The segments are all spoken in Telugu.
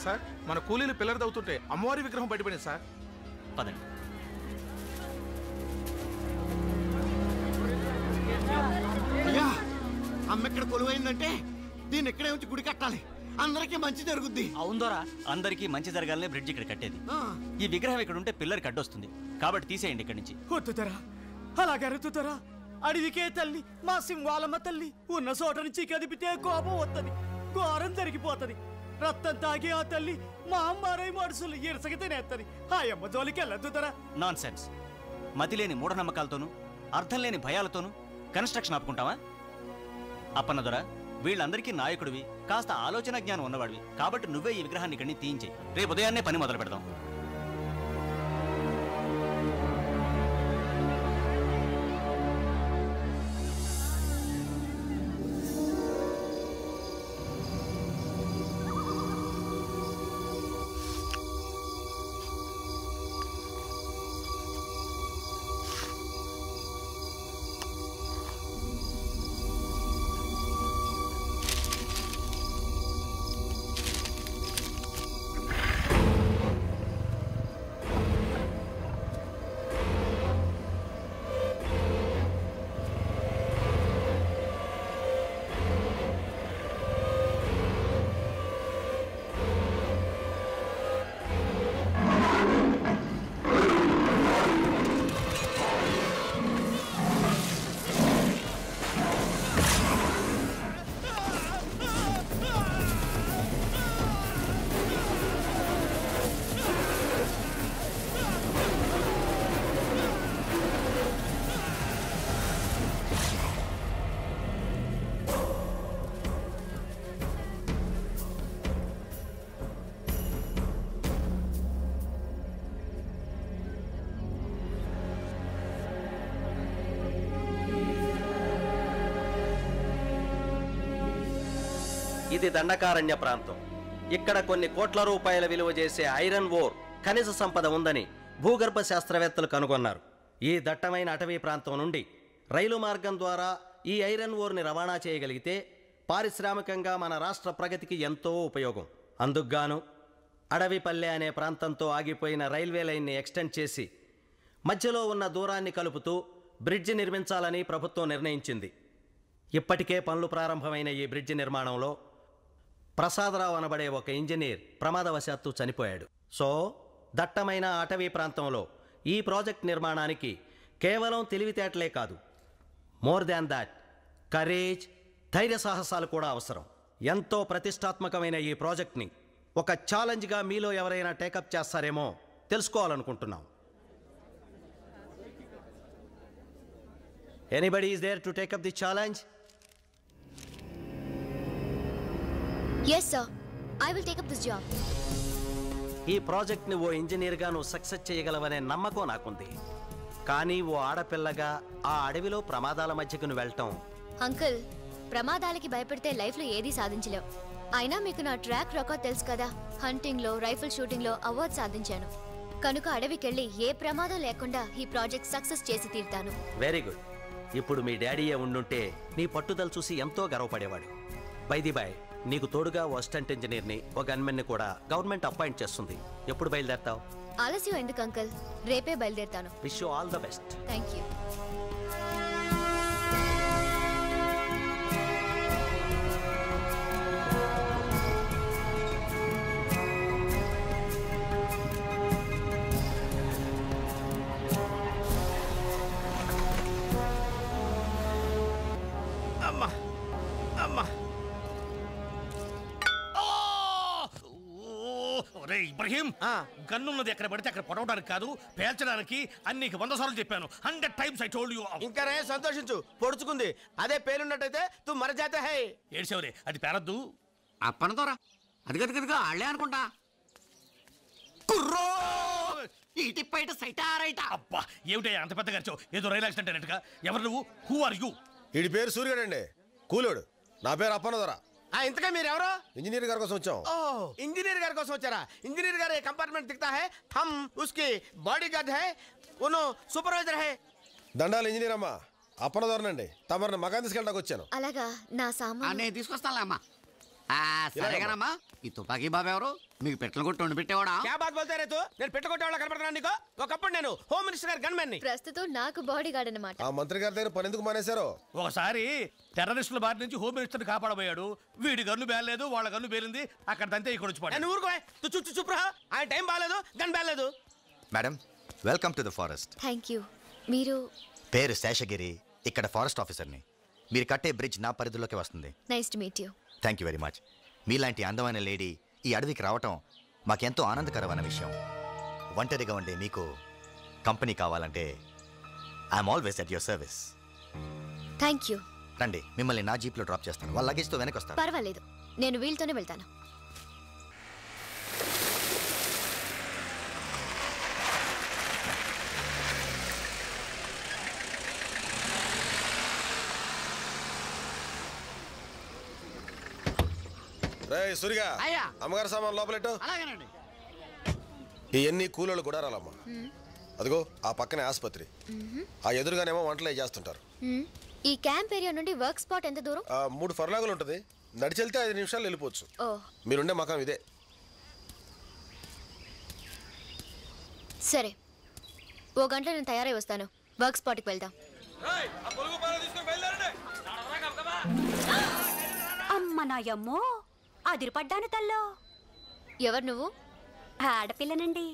సార్ మన కూలీలు పిల్లలు దవుతుంటే అమ్మవారి విగ్రహం బయటపడింది సార్. పదండి. అయ్యా అమ్మ ఇక్కడ కొలువైందంటే దీన్ని ఇక్కడే ఉంచి గుడి కట్టాలి, అందరికీ మంచి జరుగుద్ది. అవుందోరా, అందరికీ మంచి జరగాలనే బ్రిడ్జ్ ఇక్కడ కట్టేది. ఈ విగ్రహం ఇక్కడ ఉంటే పిల్లలకి అడ్డొస్తుంది కాబట్టి తీసేయండి ఇక్కడి నుంచి. వద్దుతరా, అలాగే అరుతుతరా. అడవికే తల్లి మా సింహాలమ్మ తల్లి ఉన్న చోట నుంచి కదిపితే కోపం వస్తుంది, ఘోరం జరిగిపోతుంది. రక్తం తాగి ఆ తల్లి మా అమ్మారై మనుషులు ఇరసకి తినేస్తుంది. ఆ అమ్మ జోలికి వెళ్ళొద్దుతరా. Non sense. మతి లేని మూఢనమ్మకాలతోనూ అర్థం లేని భయాలతోనూ కన్స్ట్రక్షన్ ఆపుకుంటావా? అప్పన్నదొర, వీళ్ళందరికీ నాయకుడివి, కాస్త ఆలోచన జ్ఞానం ఉన్నవాడివి కాబట్టి నువ్వే ఈ విగ్రహాన్ని ఇక్కడి తీయించే. రేపు ఉదయాన్నే పని మొదలు పెడదాం. ఇది దండకారణ్య ప్రాంతం. ఇక్కడ కొన్ని కోట్ల రూపాయల విలువ చేసే ఐరన్ ఓర్ ఖనిజ సంపద ఉందని భూగర్భ శాస్త్రవేత్తలు కనుగొన్నారు. ఈ దట్టమైన అటవీ ప్రాంతం నుండి రైలు మార్గం ద్వారా ఈ ఐరన్ ఓర్ని రవాణా చేయగలిగితే పారిశ్రామికంగా మన రాష్ట్ర ప్రగతికి ఎంతో ఉపయోగం. అందుకుగాను అడవిపల్లె అనే ప్రాంతంతో ఆగిపోయిన రైల్వే లైన్ని ఎక్స్టెండ్ చేసి మధ్యలో ఉన్న దూరాన్ని కలుపుతూ బ్రిడ్జి నిర్మించాలని ప్రభుత్వం నిర్ణయించింది. ఇప్పటికే పనులు ప్రారంభమైన ఈ బ్రిడ్జి నిర్మాణంలో ప్రసాదరావు అనబడే ఒక ఇంజనీర్ ప్రమాదవశాత్తు చనిపోయాడు. సో దట్టమైన అటవీ ప్రాంతంలో ఈ ప్రాజెక్ట్ నిర్మాణానికి కేవలం తెలివితేటలే కాదు, మోర్ దాన్ దాట్ కరేజ్, ధైర్య సాహసాలు కూడా అవసరం. ఎంతో ప్రతిష్టాత్మకమైన ఈ ప్రాజెక్ట్ని ఒక ఛాలెంజ్గా మీలో ఎవరైనా టేకప్ చేస్తారేమో తెలుసుకోవాలనుకుంటున్నాం. Anybody is there to take up the challenge? Yes sir, I will take up this job. ఈ ప్రాజెక్ట్ని ఓ ఇంజనీర్గా నువ్వు సక్సెస్ చేయగలవనే నమ్మకం నాకుంది. కానీ ఓ ఆడపిల్లగా ఆ అడవిలో ప్రమాదాల మధ్యకు నువ్వు వెళ్ళటం... అంకుల్, ప్రమాదాలకి భయపడితే లైఫ్లో ఏదీ సాధించలేవు. అయినా మీకు నా ట్రాక్ రికార్డ్ తెలుసు కదా, హంటింగ్లో, రైఫిల్ షూటింగ్లో అవార్డు సాధించాను. కనుక అడవికెళ్ళి ఏ ప్రమాదం లేకుండా ఈ ప్రాజెక్ట్ సక్సెస్ చేసి తీరుతాను. Very good. ఇప్పుడు మీ డాడీయే ఉండుంటే నీ పట్టుదల చూసి ఎంతో గర్వపడేవాడు. బై ది బై, నీకు తోడుగా ఓ అసిస్టెంట్ ఇంజనీర్ని, ఒక గన్మెన్ని కూడా గవర్నమెంట్ అపాయింట్ చేస్తుంది. ఎప్పుడు బయలుదేరతావు? ఆలస్యం ఎందుకు అంకుల్, రేపే బయలుదేరుతాను. Wish you all the best. Thank you. అమ్మా అమ్మా. ఇబ్రహీం, గన్నున్నది ఎక్కడ పడితే అక్కడ పొడవడానికి కాదు, పేల్చడానికి అని నీకు 100 సార్లు చెప్పాను. 100 times I told you. ఇంకా రే సంతోషించు, పొడుచుకుంది. అదే పేలున్నట్టయితే తు మర జాతే హై. ఏడ్చేవరే, అది పేరద్దు. అప్పనతోరా అది గదిగా ఆళ్లే అనుకుంటా. కుర్రో ఇటు బయట సైటారైట. అబ్బా, ఏమిటయ్యా అంత పెద్ద ఖర్చు? ఏదో రైలు యాక్సిడెంట్ అన్నట్టుగా. ఎవరు నువ్వు? Who are you? వీడి పేరు సూర్యుడండి, కూలోడు. నా పేరు అప్పనదొర. ఇంతగా మీరు ఎవరో? ఇంజనీర్ గారి కోసం వచ్చాం. ఇంజనీర్ గారి కోసం వచ్చారా? ఇంజనీర్ గారు కంపార్ట్మెంట్ దిక్తా హై, హమ్ ఉస్కి బాడీగార్డ్ హై, ఉను సూపర్వైజర్ హై. దండాలు ఇంజనీర్ అమ్మా, అప్పనదొరనండి. తమరిని మగాన్ తీసుకెళ్ళడానికి వచ్చాను. అలాగా, నా సామాను నేను తీసుకొస్తానులే అమ్మా. సరేగానమ్మా ఈ తుపాకీ బాబు ఎవరు మీకు పెట్టలు కొట్టి ఉండి పెట్టేవాడా क्या बात बोलते रे तू నేను పెట్టుకోటేవాళ్ళ కనపడుతున్నా నీకు ఒకప్పుడు నేను హోమ్ మినిస్టర్ గారి గన్మెన్ ని ప్రస్తుతం నాకు బాడీ గార్డ్ అన్నమాట. ఆ మంత్రి గారి దగ్గర పని ఎందుకు మానేశారో? ఒకసారి టెర్రరిస్టుల బారి నుంచి హోమ్ మినిస్టర్ కాపాడబోయాడు. వీడి గన్ను బేలేదు, వాళ్ళ గన్ను బేలింది. అక్కడ తంతే ఇక్కడ వచ్చి పడ్డాడు. నేను ఊరుకో తు చుప్ రహా. ఆయన టైం బాలేదు, గన్ బాలేదు. Madam welcome to the forest. Thank you. మీరు? పేరు శేషగిరి, ఇక్కడ ఫారెస్ట్ ఆఫీసర్ని. మీరు కట్టే బ్రిడ్జ్ నా పరిధిలోకి వస్తుంది. Nice to meet you. Thank you very much. మీలాంటి అందమైన లేడీ ఈ అడవికి రావటం మాకెంతో ఆనందకరమైన విషయం. ఒంటరిగా ఉండే మీకు కంపెనీ కావాలంటే I'm always at your service. Thank you. రండి, మిమ్మల్ని నా జీప్లో డ్రాప్ చేస్తాను. వాళ్ళ లగేజ్తో వెనక్కి వస్తాను. పర్వాలేదు, నేను వీళ్ళతోనే వెళ్తాను. రేయ్ సూరిగా, అయ్యా. అమ్మగారు సామాన్ లోపలెట్టు. అలాగేనండి. ఇవన్నీ కూలోళ్ళు గుడారాలమ్మా. అదిగో ఆ పక్కనే ఆసుపత్రి, ఆ ఎదురుగానేమో వంటలు చేస్తుంటారు. ఈ క్యాంప్ ఏరియా నుండి వర్క్ స్పాట్ ఎంత దూరం? 3 ఫర్లాగులు ఉంటుంది. నడిచెళ్తే 5 నిమిషాలు వెళ్ళిపోవచ్చు. ఓ, మీరుండే మకాం ఇదే. సరే, ఓ గంటలో నేను తయారై వస్తాను. వర్క్ స్పాట్కి వెళ్దాం. అమ్మ నాయమ్మో, అదిరిపడ్డాను తల్లో. ఎవరు నువ్వు? ఆడపిల్లనండి.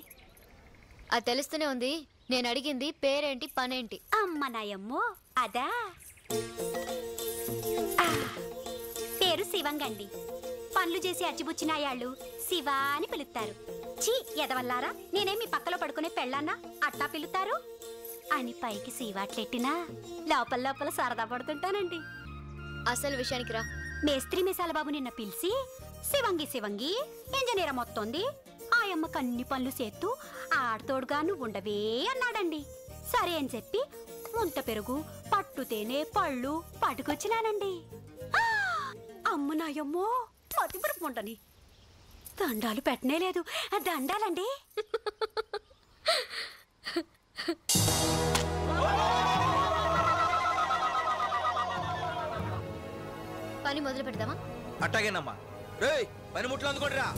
అది తెలుస్తూనే ఉంది. నేను అడిగింది పేరేంటి, పనేంటి? అమ్మ నాయమ్మో, అదా పేరు శివంగండి. పనులు చేసి అచ్చిబుచ్చినాయాళ్ళు శివ అని పిలుస్తారు. చీ ఎదవల్లారా, నేనేం మీ పక్కలో పడుకునే పెళ్ళాన్నా అట్టా పిలుతారు అని పైకి శివాట్లెట్టినా లోపల లోపల సరదా పడుతుంటానండి. అసలు విషయానికి రా. మేస్త్రి మిసాల బాబు నిన్న పిలిచి శివంగి శివంగి ఇంజనీర్ మొత్తంది ఆయమ్మకు అన్ని పనులు చేస్తూ ఆడతోడుగా నువ్వు ఉండవే అన్నాడండి. సరే అని చెప్పి ముంత పెరుగు పట్టుతేనే పళ్ళు పట్టుకొచ్చినానండి. అమ్మ నాయమ్మో, పతిపురపు ఉంటని దండాలు పెట్టనే లేదు. దండాలండి. పని మొదలు పెడదామా? అట్టాగేనమ్మా. రేయ్ పని ముట్లు అందుకోండి రా.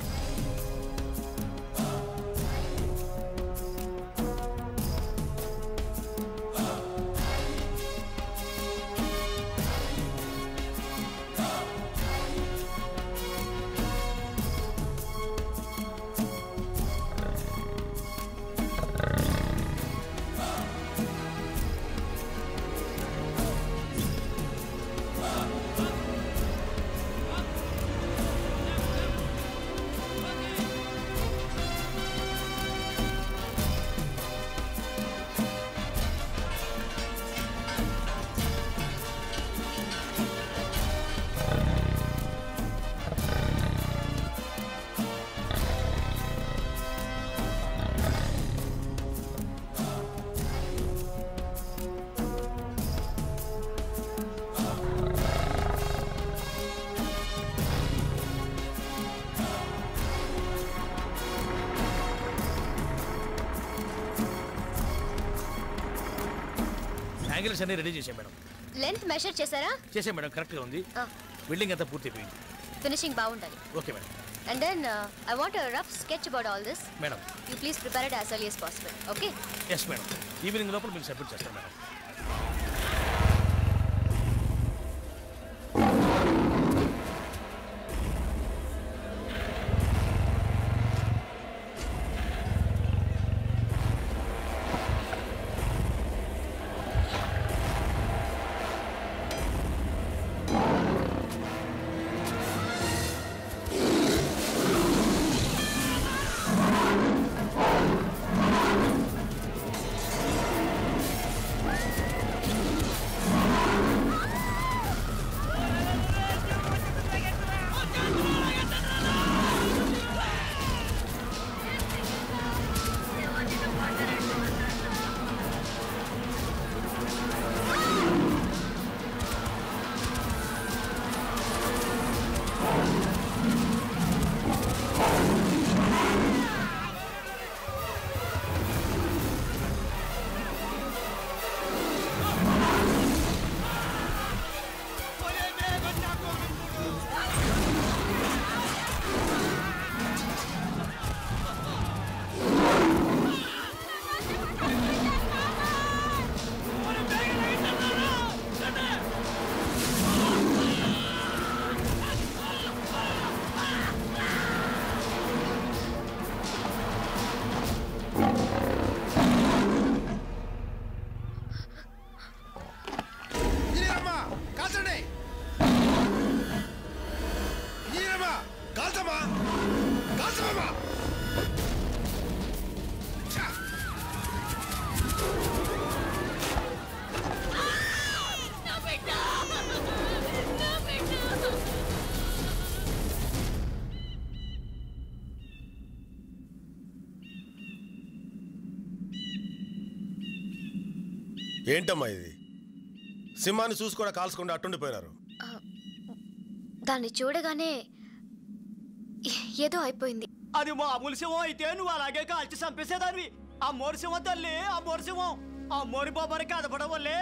యాంగిల్స్ అన్ని రెడీ చేసాం మేడం. లెంత్ మెజర్ చేశారా? చేసాం మేడం, కరెక్ట్గా ఉంది. బిల్డింగ్ అంతా పూర్తి అయిపోయింది. ఫినిషింగ్ బాగుండాలి. Okay madam. And then I want a rough sketch about all this. Madam, You please prepare it as early as possible. Okay? Yes madam. Evening లోపల మీకు సబ్మిట్ చేస్తాను మేడం. ఏంటమ్మా ఇది? సింహాన్ని చూసి కూడా కాల్చకుండా అట్టుండిపోయినారు. దాన్ని చూడగానే ఏదో అయిపోయింది. అది మామూలు సింహం అయితే నువ్వు అలాగే కాల్చి చంపేసేదాన్ని. ఆ మోరి సింహం తల్లి, ఆ మోరి సింహం, ఆ మోరి బాబారి కదపడం వల్లే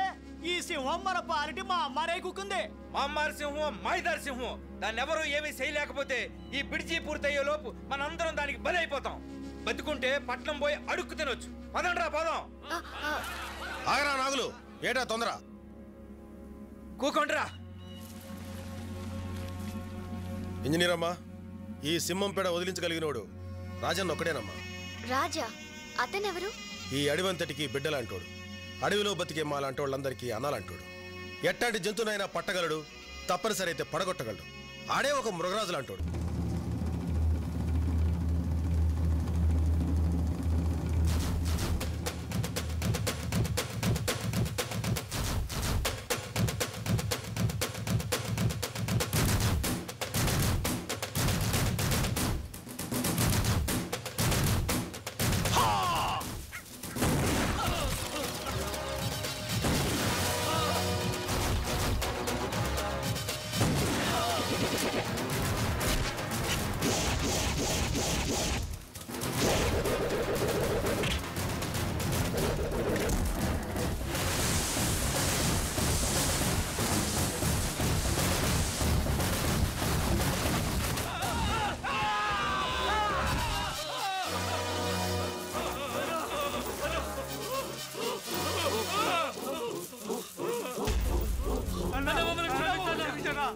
ఈ సింహం మన పాలిటి మా అమ్మారే కుక్కుంది. మా అమ్మారి సింహం మాయిదారి సింహం. దాన్ని ఎవరు ఏమీ చేయలేకపోతే ఈ బిడిచి పూర్తయ్యే లోపు మనందరం దానికి బలి అయిపోతాం. బతుకుంటే పట్నం పోయి అడుక్కు తినొచ్చు. పదండ్రా పదం. ఆగరా నాగులు, ఏటా తొందర? కూకుండ్రా. ఇంజనీర్ అమ్మా, ఈ సింహం పేడ వదిలించగలిగినోడు రాజన్న ఒక్కడేనమ్మా. రాజా? అతనెవరు? ఈ అడవంతటికి బిడ్డలాంటోడు. అడవిలో బతికే మాలాంటి వాళ్ళందరికీ అనాలంటోడు. ఎట్టాంటి జంతువునైనా పట్టగలడు, తప్పనిసరి అయితే పడగొట్టగలడు. ఆడే ఒక మృగరాజులాంటోడు.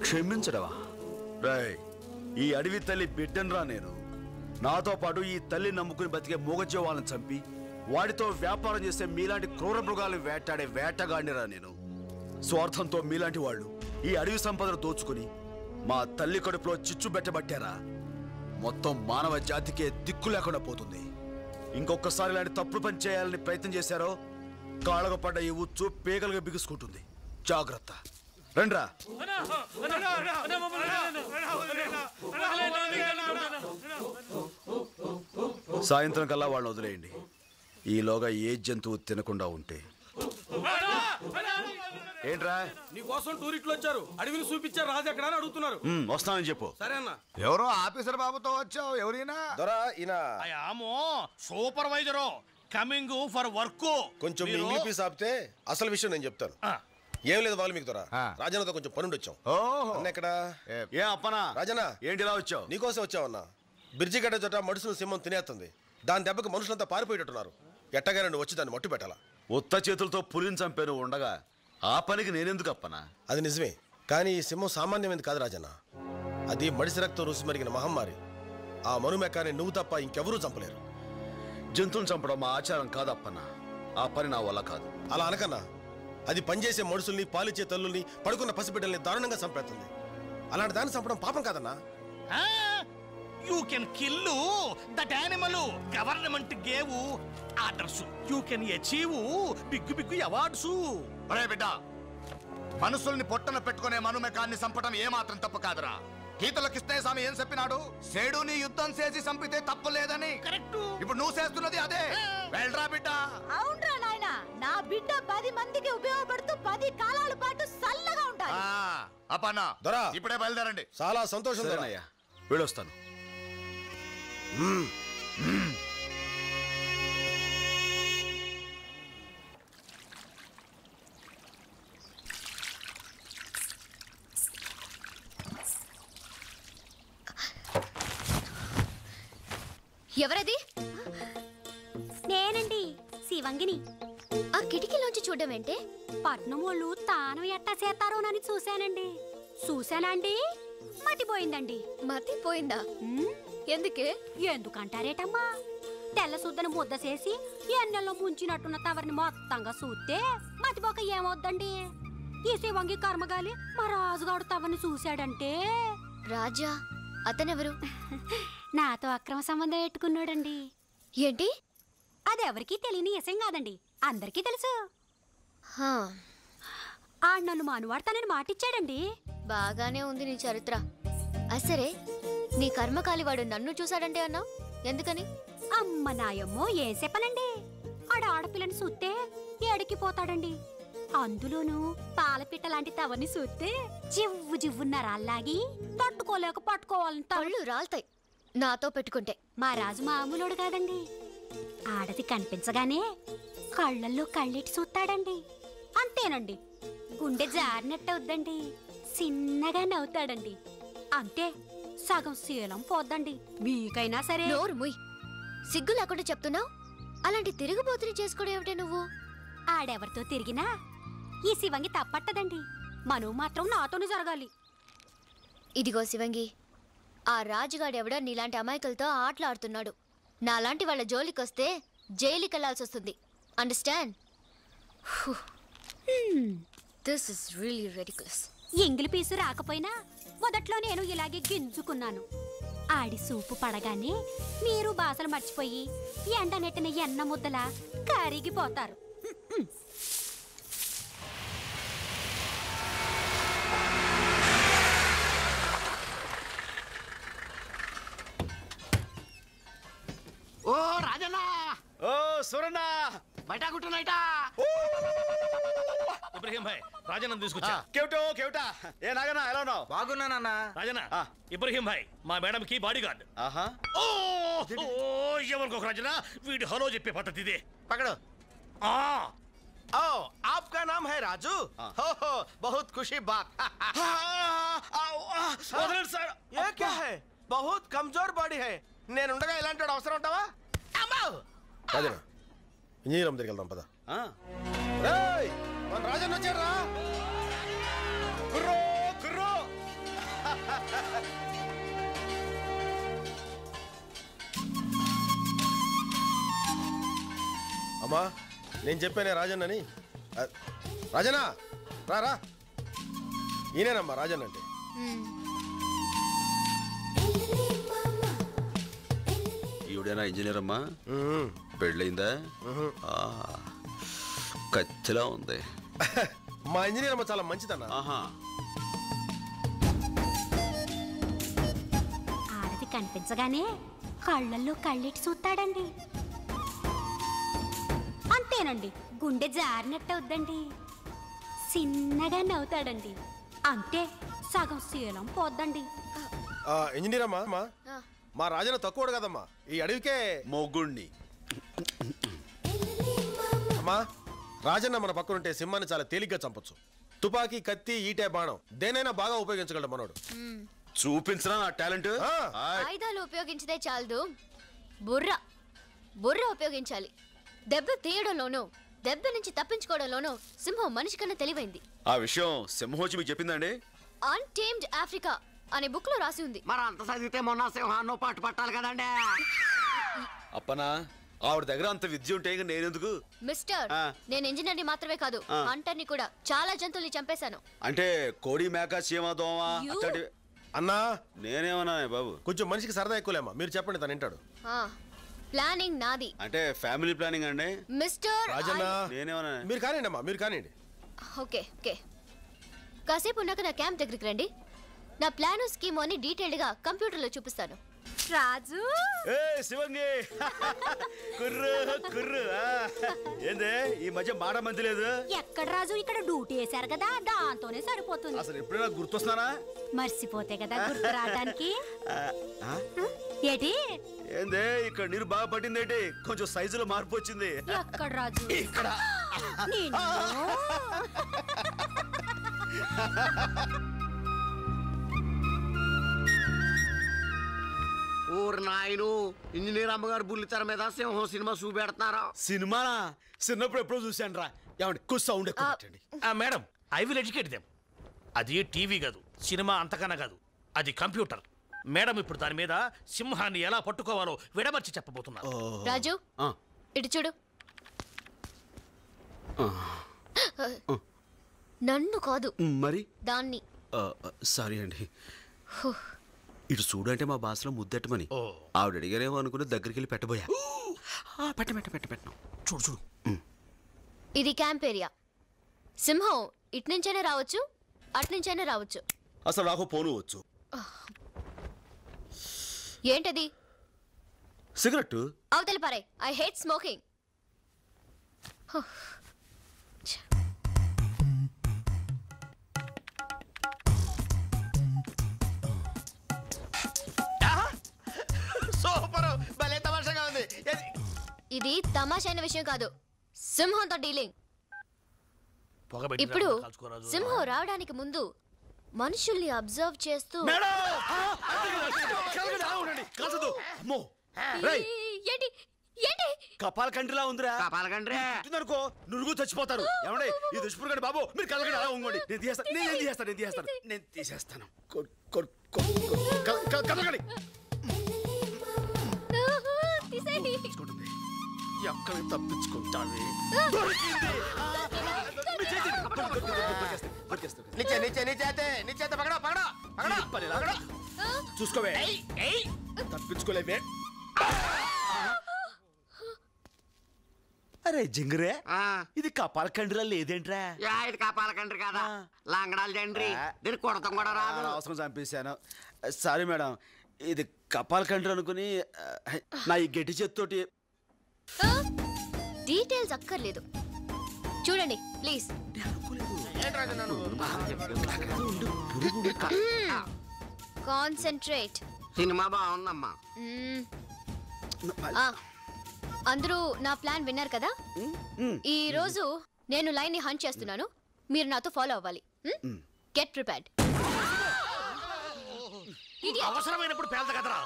క్షమించడవా? రాయ్, ఈ అడవి తల్లి బిడ్డనరా నేను. నాతో పాటు ఈ తల్లి నమ్ముకుని బతికే మూగజీవాలను చంపి వాడితో వ్యాపారం చేసే మీలాంటి క్రూర మృగాలు వేటాడే వేటగాడినిరా నేను. స్వార్థంతో మీలాంటి వాళ్ళు ఈ అడవి సంపదను దోచుకుని మా తల్లి కడుపులో చిచ్చు పెట్టబట్టారా మొత్తం మానవ జాతికే దిక్కు లేకుండా పోతుంది. ఇంకొకసారి ఇలాంటి తప్పుడు పని చేయాలని ప్రయత్నం చేశారో కాళ్ళకు పడ్డ ఈ ఉచ్చు పేగలుగా బిగుసుకుంటుంది. జాగ్రత్త. రండ్రా. సాయంత్రం కల్లా వాళ్ళని వదిలేయండి. ఈలోగా ఏ జంతువు తినకుండా ఉంటే. ఏంట్రా? నీకోసం టూరిస్టులు వచ్చారు. అడవిని చూపించారు. రాజు ఎక్కడ అని అడుగుతున్నారు. వస్తానని చెప్పు. సరే అన్న. ఎవరో ఆఫీసర్ బాబుతో వచ్చావు. ఎవరైనా? Supervisor coming for work. కొంచెం మీ ఇంగ్లీష్ పీస్ ఆపితే అసలు విషయం నేను చెప్తాను. ఏం లేదు వాళ్ళు మీకు దొరా రాజన్నతో కొంచెం పనుండి వచ్చాం. అన్న ఎక్కడ? ఏ అప్పనా? రాజన్న ఏంటి ఇలా వచ్చావు? నీకోసం వచ్చావన్నా. బ్రిడ్జి గడ్డ చోట మనుషులు సింహం తినేస్తుంది. దాని దెబ్బకి మనుషులంతా పారిపోయేటట్టున్నారు. ఎట్టగా నువ్వు వచ్చి దాన్ని మట్టు పెట్టాలా? ఉత్త చేతులతో పులిని చంపాను ఉండగా ఆ పనికి నేనెందుకు అప్పనా? అది నిజమే, కానీ ఈ సింహం సామాన్యమైనది కాదు రాజన్న. అది మడిసి రక్తం రుసి మరిగిన మహమ్మారి. ఆ మనుమెకాన్ని నువ్వు తప్ప ఇంకెవరూ చంపలేరు. జంతువుని చంపడం మా ఆచారం కాదప్పన్నా. ఆ పని నా వల్ల కాదు. అలా అనకన్నా. అది పనిచేసే మనుషుల్ని, పాలిచ్చే తల్లుల్ని, పడుకున్న పసిబిడ్డల్ని దారుణంగా చంపేస్తుంది. అలాంటి దాన్ని చంపడం పాపం కాదన్నా. You can kill that animal. Government gave orders. You can achieve big big awards. ఒరే బిడ్డ, మనుషుల్ని పొట్టన పెట్టుకునే మనుమెకాన్ని చంపడం ఏమాత్రం తప్పు కాదురా. గీతలో కృష్ణయ్య ఏం చెప్పినాడు? సేడుని యుద్ధం చేసి చంపితే తప్పు లేదని. కరెక్ట్. ఇప్పుడు నువ్వు చేస్తున్నది అదే. వెళ్ళరా బిడ్డ. అవునరా నాయన, నా బిడ్డ 10 మందికి ఉపయోగపడుతూ 10 కాలాల పాటు చల్లగా ఉంటాయి. అప్పన్నా ఇప్పుడే బయలుదేరండి. చాలా సంతోషం. వెళ్ళొస్తాను. ఎవరది? నేనండి, శివంగిని. ఆ కిటికీలోంచి చూడడం ఏంటే? పట్నం వాళ్ళు తాను ఎట్టా చేస్తారోనని చూశానండి. చూశానండి, మతిపోయిందండి. మతిపోయిందా? ఎందుకే? ఎందుకంటారేటమ్మా? తెల్ల సుద్దను ముద్ద చేసి ఎన్నెల్లో ముంచినట్టున్న తవరిని మొత్తంగా చూస్తే మతిపోక ఏమవుద్దండి? ఈ శివంగి కర్మగాలి మా రాజుగాడు తవరిని చూశాడంటే. రాజా? అతనెవరు? నాతో అక్రమ సంబంధం పెట్టుకున్నాడండి. ఏంటి? అది ఎవరికీ తెలియని విషయం కాదండి, అందరికీ తెలుసు. ఆడు నన్ను మానువాడతానని మాటిచ్చాడండి. బాగానే ఉంది నీ చరిత్ర. అసరే నీ కర్మకాలి వాడు నన్ను చూశాడంటే అన్నావు, ఎందుకని? అమ్మ నాయమ్మో ఏం చెప్పనండి, ఆడ ఆడపిల్లని చూస్తే ఎడికిపోతాడండి. అందులోనూ పాలపిట్ట లాంటి తవని చూస్తే జివ్వు జివ్వున్న రాళ్ళాగి తట్టుకోలేక పట్టుకోవాలని తళ్ళు రాల్తాయి నాతో పెట్టుకుంటే. మా రాజు మామూలుడు కాదండి, ఆడది కనిపించగానే కళ్ళల్లో కళ్ళెట్టి చూస్తాడండి. అంతేనండి, గుండె జారినట్టవుద్దండి, చిన్నగా నవ్వుతాడండి. అంతే, సగం శీలం పోద్దండి. మీకైనా సరే. నోరు ముయ్, సిగ్గు లేకుండా చెప్తున్నావు. అలాంటి తిరుగుబోతుని చేసుకోవడం ఏమిటే నువ్వు? ఆడెవరితో తిరిగినా ఈ శివంగి తప్పట్టదండి, మనవు మాత్రం నాతోనే జరగాలి. ఇదిగో శివంగి, ఆ రాజుగాడెవడో నీలాంటి అమాయకులతో ఆటలాడుతున్నాడు. నాలాంటి వాళ్ళ జోలికొస్తే జైలుకి వెళ్లాల్సి వస్తుంది. Understand? This is really ridiculous. ఎంగిలి పీసు రాకపోయినా మొదట్లో నేను ఇలాగే గింజుకున్నాను. ఆడి సూపు పడగానే మీరు బాసలు మర్చిపోయి ఎండ నెట్టిన ఎన్న ముద్దలా కరిగిపోతారు. ఓ రాజన్న, ఓ సూరన్న, బయట కుట్టునైట. ఇబ్రహీం భాయ్, రాజన్న తీసుకొచ్చా. కేవటా ఏ నాగన్నా, ఎలా ఉన్నావు? బాగున్నానన్నా. రాజన్న, ఇబ్రహీం భాయ్ మా మేడం కి బాడీ గార్డ్. ఆహా, ఎవరికొక రాజన్న, వీడి హలో చెప్పే పద్ధతి ఇదే. पकड़ो। ओ, आपका नाम है राजू? हो बहुत खुशी बात। ये क्या है? बहुत कमजोर बॉडी है। నేనుండగా ఇలాంటి అవసరం ఉంటావా? రాజన్న, ఇంజనీరం దగ్గరికి వెళ్దాం పద. రేయ్, మన రాజన్న వచ్చాడురా. కుర్రో కుర్రో. అమ్మా, నేను చెప్పానే రాజన్నని. రాజన్న రా రా, ఈయనేనమ్మా రాజన్న అంటే. ఈవిడేనా ఇంజనీర్ అమ్మా? పెళ్ళయిందా? కచ్చిలా ఉంది. మా ఇంజనీర్ అమ్మ చాలా మంచిదన్నా. ఆడది కనిపించగానే కళ్ళల్లో కళ్ళెట్టి చూస్తాడండి. అంతేనండి, గుండె జారినట్టవుద్దండి, చిన్నగా నవ్వుతాడండి. అంతే, సగం శీలం పోద్దండి. ఇంజనీర్ అమ్మా, మా రాజన్న తక్కువడు కదమ్మా, ఈ అడవికే మొగ్గుణ్ణి. అమ్మా, రాజన్న మన పక్కనుంటే సింహాన్ని చాలా తేలిగ్గా చంపొచ్చు. తుపాకీ, కత్తి, ఈటే, బాణం దేనైనా బాగా ఉపయోగించగలడు మనోడు. చూపించరా నా టాలెంట్. ఆయుధాలు ఉపయోగించదే చాలదు, బుర్ర ఉపయోగించాలి. దెబ్బ తీయడంలోనూ దెబ్బ నుంచి తప్పించుకోవడంలోనూ సింహం మనిషి కన్నా తెలివైంది. ఆ విషయం సింహోచి మీకు చెప్పిందండి? అన్టేమ్డ్ ఆఫ్రికా అనే బుక్ లో రాసి ఉంది. మరి అంత చదివితే మొన్న సింహాన్నో పాటు పట్టాలి కదండి. అప్పనా, ఆవిడ దగ్గర అంత విద్య ఉంటే ఇక నేనెందుకు? మిస్టర్, నేను ఇంజనీర్ని మాత్రమే కాదు, హంటర్ని కూడా. చాలా జంతువుల్ని చంపేశాను. అంటే కోడి, మేక, చీమ, దోమ అట్లాంటివి. అన్నా, నేనేమన్నా బాబు? కొంచెం మనిషికి సరదా ఎక్కువలేమ్మా, మీరు చెప్పండి, తను వింటాడు. ప్లానింగ్ నాది. అంటే ఫ్యామిలీ ప్లానింగ్ అండి. మిస్టర్ రాజన్న, నేనేమన్నా? మీరు కానివ్వండి అమ్మా, మీరు కానివ్వండి. ఓకే ఓకే, కాసేపు ఉన్నాక నా క్యాంప్ దగ్గరికి రండి. నా ప్లాను, స్కీమ్ అని డీటెయిల్డ్ గా కంప్యూటర్ లో చూపిస్తాను. రాజు, ఏ శివంగి, కుర్రు కుర్రు. ఏందే ఈ మధ్య మాట మంచి లేదు? ఎక్కడ రాజు, ఇక్కడ డ్యూటీ వేశారు కదా, దాంతోనే సరిపోతుంది. అసలు ఎప్పుడైనా గుర్తొస్తున్నానా? మర్చిపోతే కదా గుర్తు రావడానికి. ఏటి ఏందే ఇక్కడ నీరు బాగా పట్టిందేటి? కొంచెం సైజులో మార్పు వచ్చింది. ఎక్కడ రాజు? ఇక్కడ. ఊరు నాయను, ఇంజనీర్ అమ్మగారు బుల్లితెర మీద సింహం సినిమా చూపెడుతున్నారా? సినిమానా? చిన్నప్పుడు ఎప్పుడో చూశాను రా. ఏమండి కొంచెం సౌండ్ ఎక్కువ పెట్టండి. Madam, I will educate them. అది టీవీ కాదు, సినిమా అంతకన్నా కాదు, అది కంప్యూటర్. మేడం ఇప్పుడు దాని మీద సింహాన్ని ఎలా పట్టుకోవాలో విడమర్చి చెప్పబోతున్నారు. రాజు, ఇటు చూడు. నన్ను కాదు, మరి దాన్ని. సారీ అండి. ఇటు చూడు అంటే మా భాషలో ముద్దెట్టమని ఆవిడ అడిగారేమో అనుకుని దగ్గరికి వెళ్ళి పెట్టబోయా. పెట్టను చూడు చూడు. ఇది క్యాంప్ ఏరియా. సింహం ఇట్నుంచైనా రావచ్చు, అట్నుంచైనా రావచ్చు. అసలు నాకు పోను వచ్చు. ఏంటది? సిగరెట్. అవతలి పారే. I hate smoking. సూపర్, భలే తమాషాగా ఉంది. ఇది తమాషైన విషయం కాదు, సింహంతో డీలింగ్. ఇప్పుడు సింహం రావడానికి ముందు మనుషుల్ని అబ్జర్వ్ చేస్తూ ఏంటి ఏంటి కపాల కంట్రీలా ఉందిరా. కపాల కంట్రీ అనుకో నురుగు చచ్చిపోతారు. ఏమండి ఈ దుష్పురుగండి బాబు, మీరు కలగండి అలా ఉంగండి. నేను తీసేస్తాను. కలగండి. ఎక్కడ తప్పించుకుంటావే? చూసుకోవే, తప్పించుకోలేవే. అరే జింగరే, ఇది కపాల కండ్రిలా లేదేంట్రా? ఇది కపాల కండ్రి కదా, లాంగడాలు జండ్రి. దీన్ని కొడతాం కూడా రాదు. అవసరం చంపేశాను. సారీ మేడం, ఇది కపాల కండ్రి అనుకుని నా ఈ గట్టి చేత్తోటి. డీటెయిల్స్ అక్కర్లేదు, చూడండి ప్లీజ్. కాన్సంట్రేట్. సినిమా బాగుందమ్మా. అందరూ నా ప్లాన్ విన్నారు కదా? ఈ రోజు నేను లైన్ ని హంట్ చేస్తున్నాను, మీరు నాతో ఫాలో అవ్వాలి. Get prepared. అవసరమైనప్పుడు పేల్త కదరా.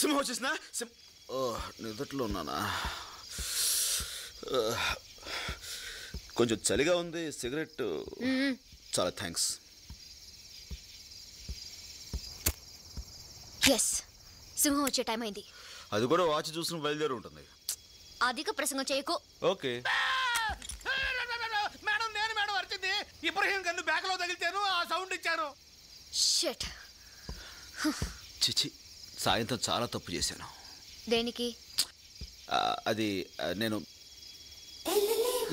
సింహం వచ్చేసినా? నిద్రలో ఉన్నానా? కొంచెం చలిగా ఉంది. సిగరెట్. చాలా థ్యాంక్స్. ఎస్, సింహం వచ్చే టైం అయింది. అది కూడా వాచ్ చూసిన బయలుదేరి ఉంటుంది. అధిక ప్రసంగం చేయకు. ఓకే మేడం, నేను మేడం వచ్చింది. ఇబ్రహీం కన్ను బ్యాక్ లో తగిలితేను ఆ సౌండ్ ఇచ్చాను. షట్. చిచి, సాయంత్రం చాలా తప్పు చేశాను. దేనికి? అది నేను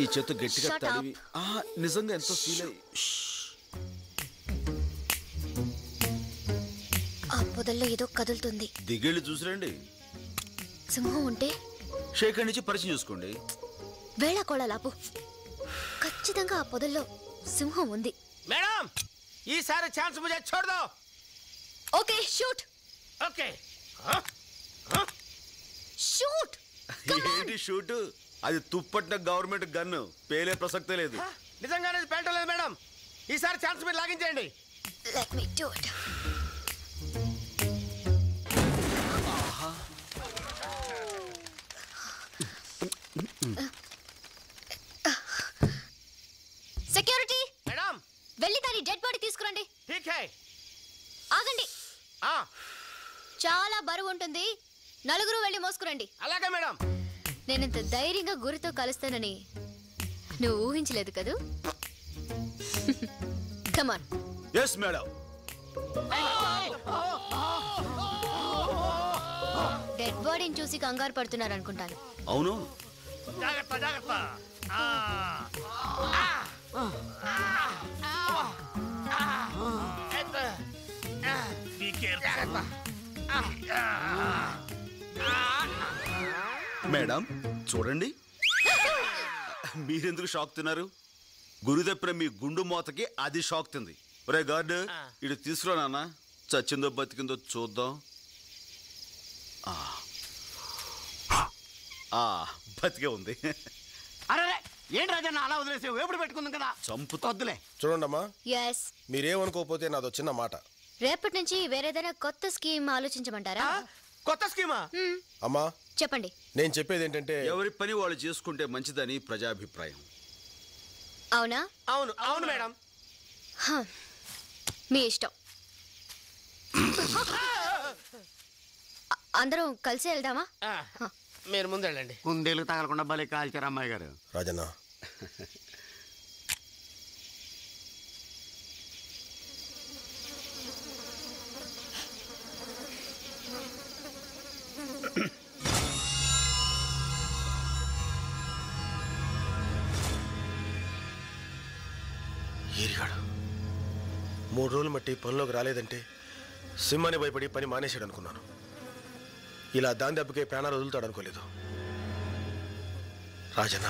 ఈ చేత్తో గట్టిగా తడివి నిజంగా ఎంతో ఫీల్ అయ్యి. ఆ పొదల్లో ఏదో కదులుతుంది. దిగేళ్ళు చూసిరండి. సింహం ఉంటే షేక్ నుంచి పరిచయం చూసుకోండి. వేళ కోళలాపు. ఖచ్చితంగా ఆ పొదల్లో సింహం ఉంది. మేడం, ఈసారి ఛాన్స్ ముझे छोड़ दो. Okay, shoot. Okay, shoot. ఏంటి షూట్? అది తుప్పట్టిన గవర్నమెంట్ గన్ను, పేలే ప్రసక్తే లేదు. నిజంగానే పేల్టలేదు మేడం. ఈసారి ఛాన్స్ మీరు లాగించేయండి. Let me do it. Security madam, వెళ్ళి దాని డెడ్ బాడీ తీసుకురండి. ఠీక్ హై. ఆగండి. చాలా బరువు ఉంటుంది, నలుగురు వెళ్ళి మోసుకురండి. అలాగే మేడం. నేనంత ధైర్యంగా గురితో కలుస్తానని నువ్వు ఊహించలేదు కదూ? Come on. Yes madam. Dead బాడీని చూసి కంగారు పడుతున్నారు అనుకుంటాను. అవును. జాగ్రత్త జాగ్రత్త. మేడం చూడండి, మీరెందుకు షాక్ తిన్నారు? గురి తప్పిన మీ గుండు మోతకి అది షాక్ తింది. ఒరే గార్డు, ఇటు తీసుకురా నాన్న, చచ్చిందో బతికిందో చూద్దాం. బతికే ఉంది. అరే ఏంటి రాజన్న అలా వదిలేసి ఎప్పుడు పెట్టుకుందాం కదా. చంపుతొద్దులే. చూడండమ్మా, yes మీరేమనుకోకపోతే నాదో చిన్న మాట. రేపటి నుంచి వేరేదైనా కొత్త స్కీమ్ ఆలోచించమంటారా? కొత్త స్కీమా? అమ్మా చెప్పండి. నేను చెప్పేది ఏంటంటే, ఎవరి పని వాళ్ళు చేసుకుంటే మంచిదని ప్రజాభిప్రాయం. అవునా? అవును అవును మేడం. మీ ఇష్టం. అందరం కలిసి వెళ్దామా? మీరు ముందెళ్ళండి. కుందేలు తగలకుండా భలే కాల్చారు అమ్మాయి గారు. రాజన్న ఈరిగాడు 3 రోజులు మట్టి పనిలోకి రాలేదంటే సింహాన్ని భయపడి పని మానేశాడు అనుకున్నాను. ఇలా దాని దెబ్బకే ప్రాణాలు వదులుతాడు అనుకోలేదు. రాజన్న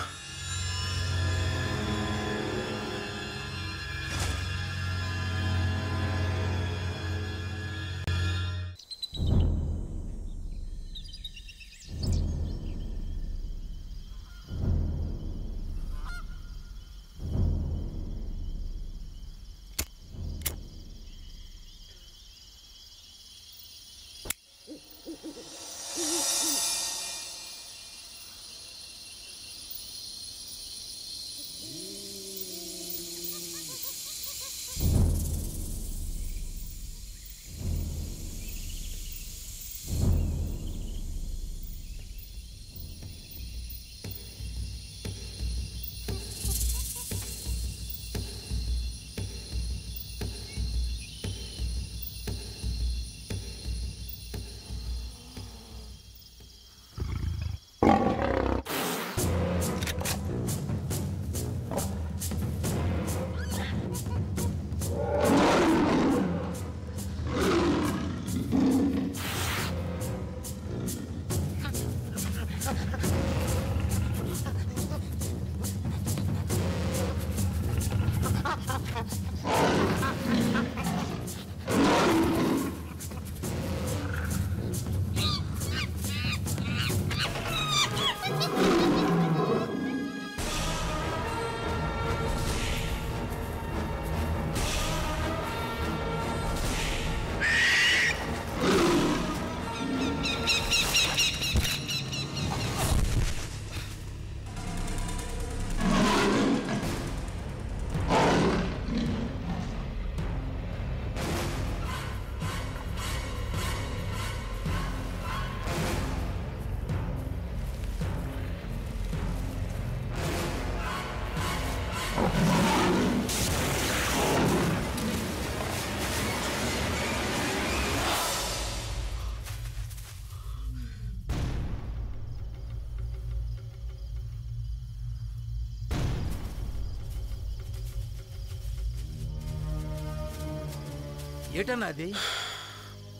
ఏటన్నా అది?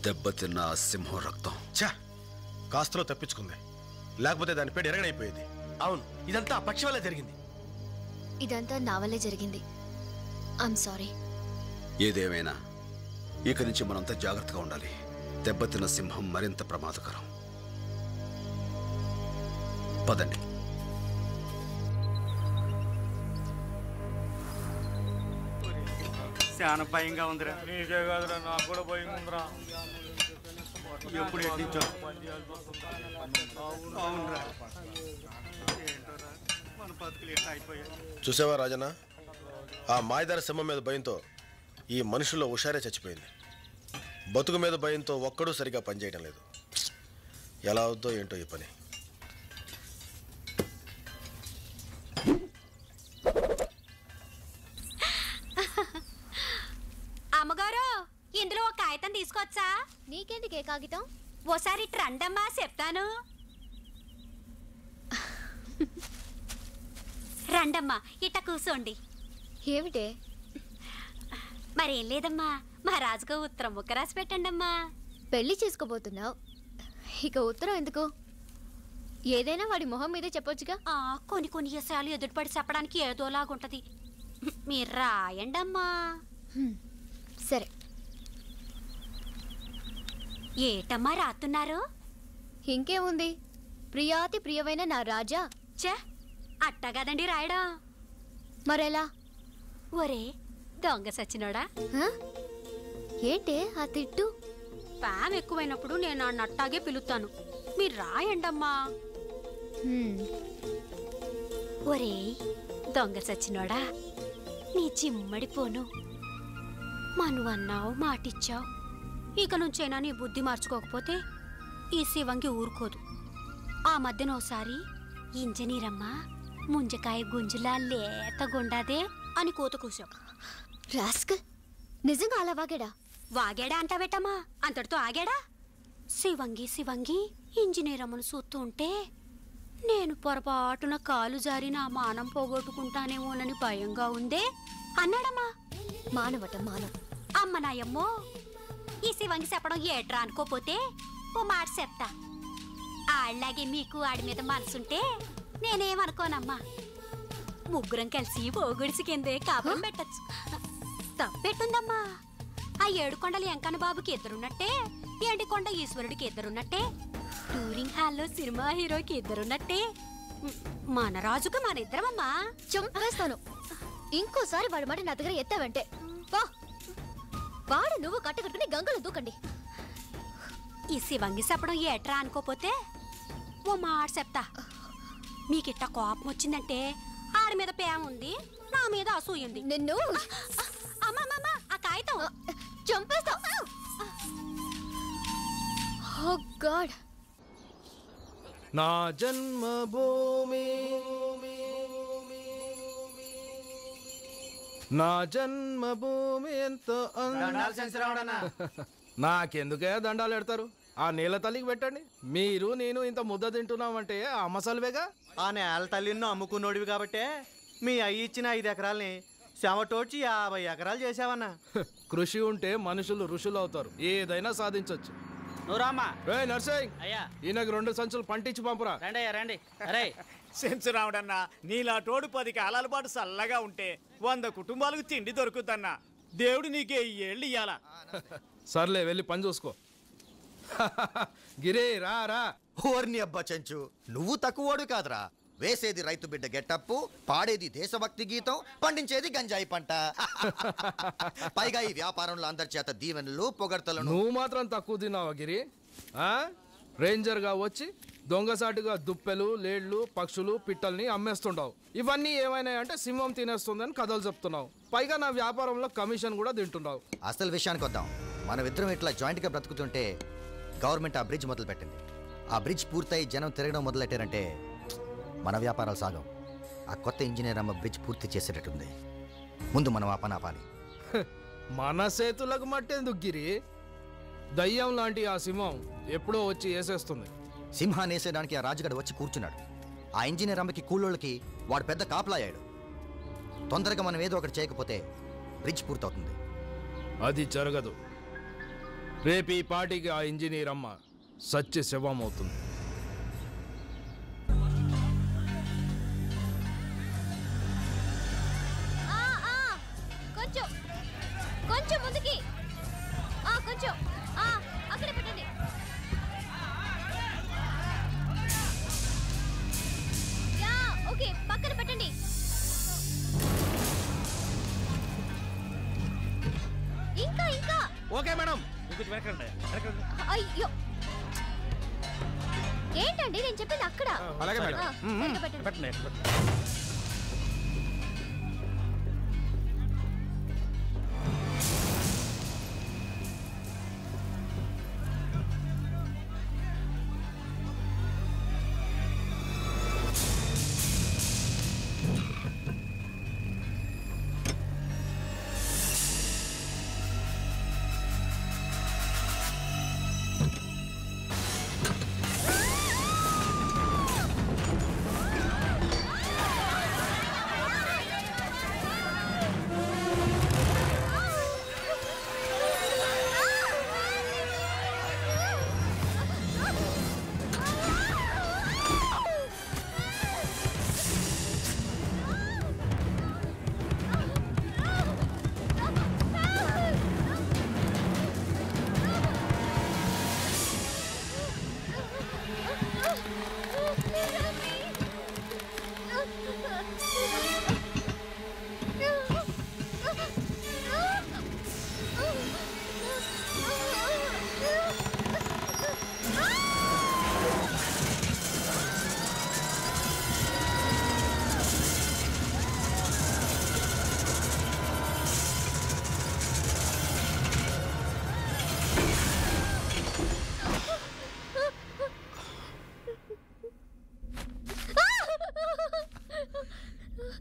దెబ్బతిన్న సింహం రక్తం. ఛా, కాస్తలో తప్పించుకుంది, లేకపోతే దాని పేరు ఎరగడైపోయేది. అవును, ఇదంతా పక్షి వల్ల జరిగింది. ఇదంతా నా వల్లే జరిగింది. I'm sorry. ఏదేమైనా ఇక నుంచి మనంతా జాగ్రత్తగా ఉండాలి. దెబ్బతిన్న సింహం మరింత ప్రమాదకరం. పదండి. చాలా భయంగా ఉందిరా. నీకే కాదురా, నాకు కూడా భయంగా ఉందిరా. ఎప్పుడు ఎట్టించో. అవునరా, మన బతుకులు ఎట్లా అయిపోయాయి. చూసావా రాజన్న, ఆ మాయదారి సింహం మీద భయంతో ఈ మనుషుల్లో హుషారే చచ్చిపోయింది. బతుకు మీద భయంతో ఒక్కడూ సరిగా పనిచేయడం లేదు. ఎలా అవుద్దో ఏంటో ఈ పని. అమ్మగారు, ఇందులో ఒక కాగితం తీసుకొచ్చా? నీకెందుకే కాగితం? ఓసారి రండమ్మా, చెప్తాను. రండమ్మా, ఇట్ట కూర్చోండి. ఏమిటే? మరేం లేదమ్మా, మా రాజుకు ఉత్తరం ముక్క రాసి పెట్టండి అమ్మా. పెళ్లి చేసుకోబోతున్నావు, ఇక ఉత్తరం ఎందుకు? ఏదైనా వాడి మొహం మీదే చెప్పొచ్చుగా. కొన్ని కొన్ని విషయాలు ఎదుటిపడి చెప్పడానికి ఏదోలాగుంటది. మీరు రాయండమ్మా. సరే. ఏటమ్మా రాస్తున్నారు? ఇంకేముంది, ప్రియాతి ప్రియమైన నా రాజా. చే, అట్టగదండి రాయడం. మరెలా? ఒరే దొంగ సచ్చినోడా. ఏంటే ఆ తిట్టు? పామ్ ఎక్కువైనప్పుడు నేను ఆ నట్టాగే పిలుస్తాను. మీరు రాయండమ్మా. ఒరే దొంగ సచ్చినోడా, నీ చిమ్మడిపోను. మనువన్నావు, మాటిచ్చావు. ఇక నుంచైనా నీ బుద్ధి మార్చుకోకపోతే ఈ శివంగి ఊరుకోదు. ఆ మధ్యన ఓసారి ఇంజనీర్ అమ్మ ముంజకాయ గుంజులా లేతగుండాదే అని కూత కూసాం. రాస్కల్, నిజంగా అలా వాగాడా? వాగాడా అంటావేటమ్మా, అంతటితో ఆగాడా? శివంగి ఇంజనీర్ అమ్మను చూస్తూ ఉంటే నేను పొరపాటున కాలు జారి నా మానం పోగొట్టుకుంటానేమోనని భయంగా ఉందే అన్నాడమ్మా. మానవట మానవ. అమ్మ నాయమ్మో, ఈ శివంగి చెప్పడం ఏట్రా అనుకోపోతే ఓ మాట చెప్తా. ఆళ్ళలాగే మీకు ఆడి మీద మనసుంటే నేనేమనుకోనమ్మా. ముగ్గురం కలిసి పోగుడిసి కిందే కాపురం పెట్టచ్చు. తప్పెట్టుందమ్మా. ఆ 7 కొండల వెంకన్న బాబుకి ఇద్దరున్నట్టే, ఏడికొండ ఈశ్వరుడికి ఇద్దరున్నట్టే, టూరింగ్ హాల్లో సినిమా హీరోకి ఇద్దరున్నట్టే మన రాజుకు మన ఇద్దరమమ్మా. చంపేస్తాను ఇంకోసారి వాడి మాట నా దగ్గర ఎత్తావంటే. వాడు నువ్వు కట్టుకట్టుకుని గంగలో దూకండి. ఈ శివంగి చెప్పడం ఏట్రా అనుకోపోతే ఓ మాట చెప్తా. మీకిట్ట కోపం వచ్చిందంటే ఆడి మీద ప్రేమ ఉంది, నా మీద అసూయుంది. నిన్ను అమ్మమ్మమ్మ ఆ కాగితం చంపేస్తా. ఓ గాడ్. నా జన్మభూమి నా జన్మభూమి ఎంతో నాకెందుకే దండాలు పెడతారు? ఆ నీళ్ళ తల్లికి పెట్టండి. మీరు నేను ఇంత ముద్ద తింటున్నామంటే అమ్మసలువేగా. ఆ నేల తల్లిని అమ్ముకున్నోడివి కాబట్టే మీ అయ్యి ఇచ్చిన 5 ఎకరాల్ని శమటోడ్చి 50 ఎకరాలు చేసావన్నా. కృషి ఉంటే మనుషులు ఋషులు అవుతారు, ఏదైనా సాధించవచ్చు. నర్సింగ్, ఈయనకు 2 సంచులు పంటించి పంపురా. రండి. అరే సెన్స్ రావడన్నా, నీలా తోడు 10 కాలాల పాటు చల్లగా ఉంటే 100 కుటుంబాలకు తిండి దొరుకుతన్నా. దేవుడు నీకే ఈ ఏళ్ళు ఇయ్యాలా. సర్లే, వెళ్ళి పని చూసుకో. గిరే రా. ఓర్ని అబ్బా చెంచు, నువ్వు తక్కువోడు కాదురా. వేసేది రైతు బిడ్డ గెట్టప్పు, పాడేది దేశభక్తి గీతం, పండించేది గంజాయి పంట. పైగా ఈ వ్యాపారంలో అందరి చేత దీవెనలు పొగడ్తలు. నువ్వు మాత్రం తక్కువ తిన్నావా గిరి? రేంజర్ గా వచ్చి దొంగసాటుగా దుప్పెలు, లేళ్లు, పక్షులు, పిట్టల్ని అమ్మేస్తుంటావు. ఇవన్నీ ఏమైనాయంటే సింహం తినేస్తుందని కథలు చెప్తున్నావు. పైగా నా వ్యాపారంలో కమిషన్ కూడా తింటున్నావు. అసలు విషయానికి వద్దాం. మనమిద్దరం ఇట్లా జాయింట్ గా బ్రతుకుతుంటే గవర్నమెంట్ ఆ బ్రిడ్జ్ మొదలు పెట్టింది. ఆ బ్రిడ్జ్ పూర్తయి జనం తిరగడం మొదలెట్టారంటే మన వ్యాపారాలు సాగం. ఆ కొత్త ఇంజనీర్ అమ్మ బ్రిడ్జ్ పూర్తి చేసేటట్టుంది. ముందు మనం ఆ పని ఆపాలి. మన చేతులకు మట్టేందుకు గిరి? దయ్యం లాంటి ఆ సింహం ఎప్పుడో వచ్చి వేసేస్తుంది. సింహాన్ని వేసేయడానికి ఆ రాజుగాడు వచ్చి కూర్చున్నాడు. ఆ ఇంజనీర్ అమ్మకి కూలోళ్ళకి వాడు పెద్ద కాపలాయాడు. తొందరగా మనం ఏదో ఒకటి చేయకపోతే బ్రిడ్జ్ పూర్తవుతుంది. అది జరగదు. రేపు ఈ పార్టీకి ఆ ఇంజనీర్ అమ్మ సత్య శవం అవుతుంది. కొంచెం ముందుకి, కొంచెం అక్కడ పెట్టండి. ఓకే, పక్కన పెట్టండి. ఇంకా ఓకే మేడం. అయ్యో, ఏంటండి నేను చెప్పింది అక్కడ. అలాగే మేడం. పెట్టండి.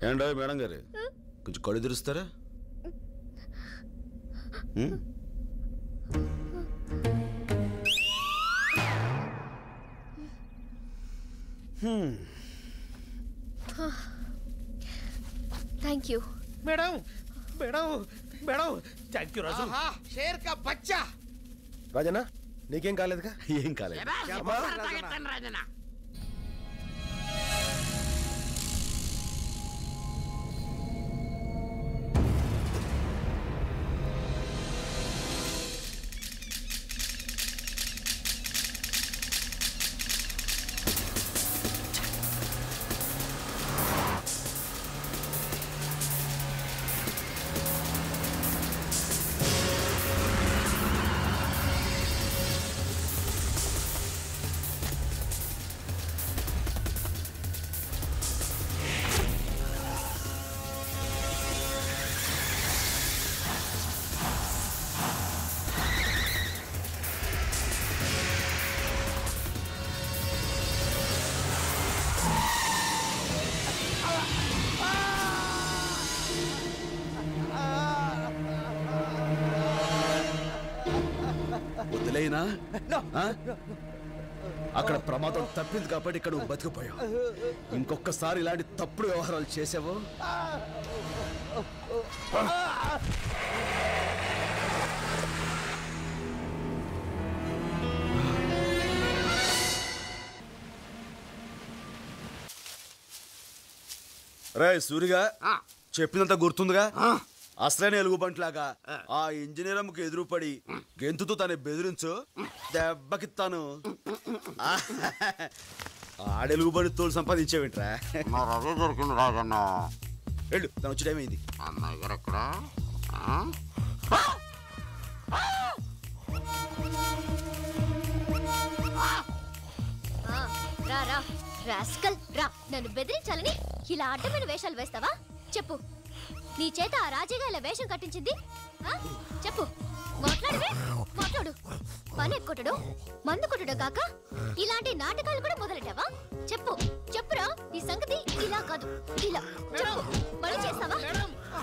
ఏంటో మేడం గారు కొంచెం కళ్ళు తెరుస్తారా? Thank you. Madam madam madam thank you Raju. షేర్ కా బచ్చా. రాజన్న నీకేం కాలేదుగా? ఏం కాలేదు. రాజన్న వదిలేనా? అక్కడ ప్రమాదం తప్పింది కాబట్టి ఇక్కడ నువ్వు బతికిపోయావు. ఇంకొకసారి ఇలాంటి తప్పుడు వ్యవహారాలు చేసావు రే సూరిగా చెప్పినంత గుర్తుందిగా? అసలైన ఎలుగుబంట్లాగా ఆ ఇంజనీర్ అమ్మకు ఎదురుపడి గెంతుతో తను బెదిరించు, దెబ్బకి తను ఆడెలుగుబడి తోలు సంపాదించేవింట్రా. అదే దొరికింది రాజన్న. వెళ్ళు, తను వచ్చి టైం అయింది. అన్నయ్య గారు ఎక్కడ? రా రా రాస్కల్ రా. నన్ను బెదిరించాలని ఇలా అడ్డమైన వేషాలు వేస్తావా? చెప్పు, నీ చేత ఆ రాజీగా ఇలా వేషం కట్టించింది? చెప్పు, మాట్లాడవే, మాట్లాడు. పని ఎక్కుటడు, మందు కొట్టడు కాక ఇలాంటి నాటకాలు కూడా మొదలెట్టావా? చెప్పు, చెప్పురా. ఈ సంగతి ఇలా కాదు, ఇలా చెప్పు. మళ్ళీ చేస్తావా?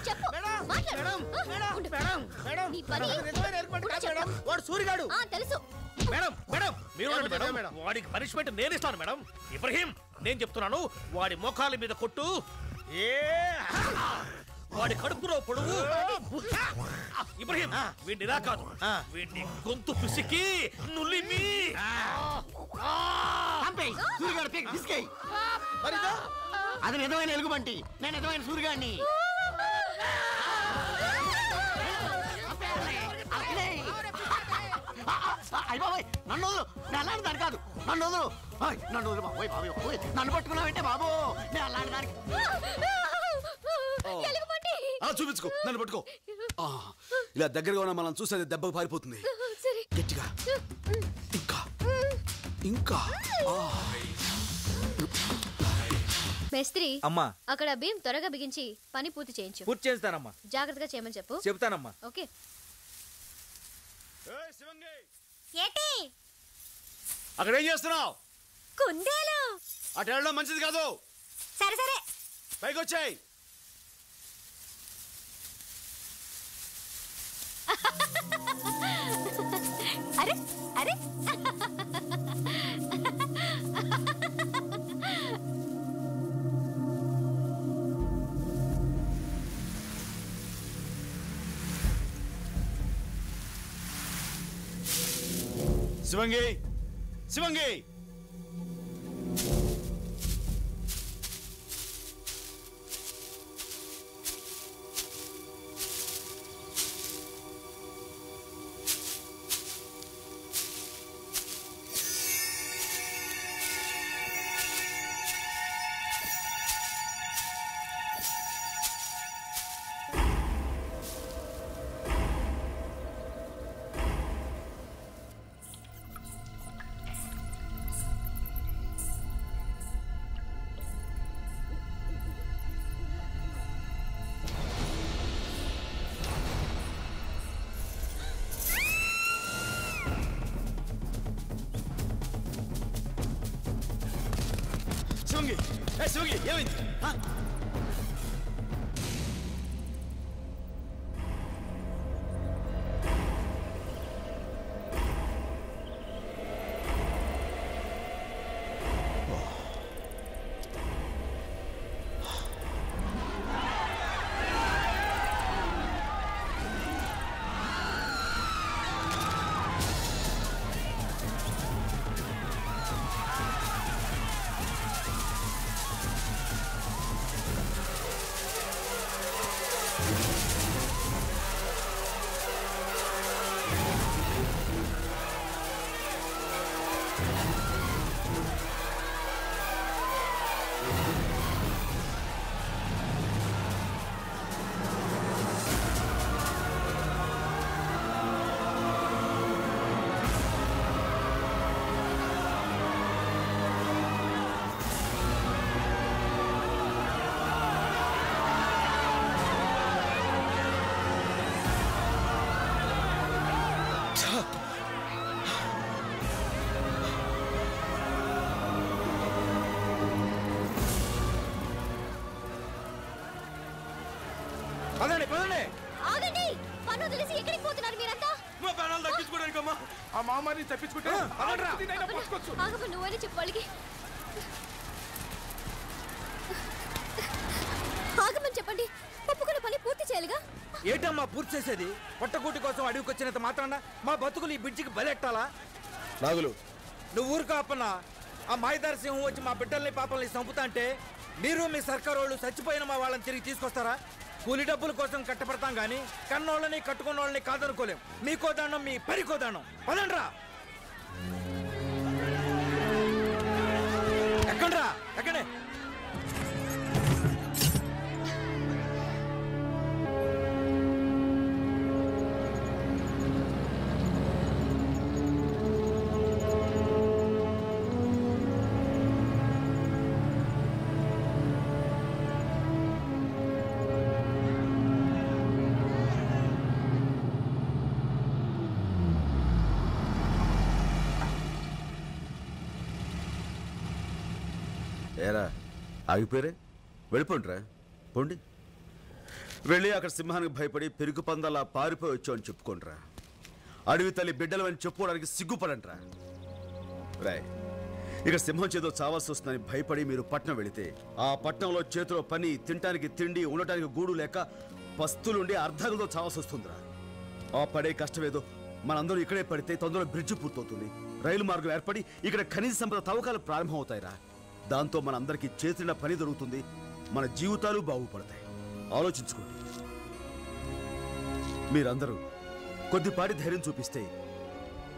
చెప్పు, మాట్లాడు. నీ పని వాడు సూరిగాడు. తెలుసు మేడం మేడం మీరు మేడం, వాడికి పనిష్మెంట్ నేను ఇస్తాను మేడం. ఇబ్రహీం, నేను చెప్తున్నాను, వాడి మోకాల మీద కొట్టు, వాడి కడుపులో పొడుగు. ఇబ్రహీం, వీడిని ఇలా కాదు, వీడిని గొంతు పిసికి నులిమి. అది నిజమైన ఎలుగుబంటి, నేను నిజమైన సూర్యగాడిని. అయిపోయి నన్ను వదులు, నేను అలాంటి దాని కాదు, నన్ను వదులు, నన్ను వదులు బాబోయ్, బాబోయ్ నన్ను పట్టుకున్నావంటే బాబు, నేను అలాంటి దానికి. చూపించుకో, నన్ను పట్టుకో. ఇలా దగ్గరగా ఉన్న మనం చూసేది దెబ్బకు పారిపోతుంది. గట్టిగా ఇంకా ఇంకా. మేస్త్రి అమ్మా, అక్కడ భీమ్ త్వరగా బిగించి పని పూర్తి చేయించు. పూర్తి చేస్తానమ్మా. జాగ్రత్తగా చేయమని చెప్పు. చెప్తానమ్మా. ఓకే. అక్కడ ఏం చేస్తున్నావు? కుందేలు. అటు వెళ్ళడం మంచిది కాదు. సరే సరే, పైకి వచ్చాయి. అరే అరే శివంగి, శివంగి, శివంగి, శివంగి, ఏమైంది? పదండి పదండి. ఆగండి, పన్ను తెలిసి ఎక్కడికి పోతున్నారు మీరంతా? మా ప్రాణాలు దక్కించుకోవడానికమ్మా. ఆ మహమ్మారిని తప్పించుకుంటే ఆగమని నువ్వని చెప్పు వాళ్ళకి. ఆగమని చెప్పండి, ఒప్పుకున్న పని పూర్తి చేయాలిగా. ఏంటమ్మా పూర్తి చేసేది? పొట్టకూటి కోసం అడవికి వచ్చినంత మాత్రాన మా బతుకులు ఈ బ్రిడ్జికి బలెట్టాలా? నాగులు, నువ్వు ఊరుకో అప్పన్నా. ఆ మాయదారి సింహం వచ్చి మా బిడ్డల్ని పాపల్ని చంపుతా అంటే మీరు మీ సర్కారు వాళ్ళు చచ్చిపోయిన మా వాళ్ళని తిరిగి తీసుకొస్తారా? కూలి డబ్బుల కోసం కట్టపడతాం గానీ కన్నోళ్ళని కట్టుకున్న వాళ్ళని కాదనుకోలేం. మీకో దండం, మీ పరికో దండం. పదండ్రా. ఎక్కండ్రా, ఎక్కడే. ఏరా ఆగిపోయారే, వెళ్ళిపోండిరా, పోండి. వెళ్ళి అక్కడ సింహానికి భయపడి పెరుగు పందాలా పారిపోయి వచ్చామని చెప్పుకోండిరా. అడవి తల్లి బిడ్డలు అని చెప్పుకోవడానికి సిగ్గుపడంట్రా. రాయ్, ఇక సింహం చేతో చావాల్సి వస్తుందని భయపడి మీరు పట్నం వెళితే ఆ పట్నంలో చేతిలో పని, తినటానికి తిండి, ఉండటానికి గూడు లేక పస్తులుండి అర్ధాలతో చావాల్సి వస్తుందిరా. ఆ పడే కష్టమేదో మనందరూ ఇక్కడే పడితే తొందరలో బ్రిడ్జ్ పూర్తవుతుంది, రైలు మార్గం ఏర్పడి ఇక్కడ ఖనిజ సంపద తవ్వకాలు ప్రారంభమవుతాయిరా. దాంతో మనందరికీ చేతిన పని దొరుకుతుంది, మన జీవితాలు బాగుపడతాయి. ఆలోచించుకోండి. మీరందరూ కొద్దిపాటి ధైర్యం చూపిస్తే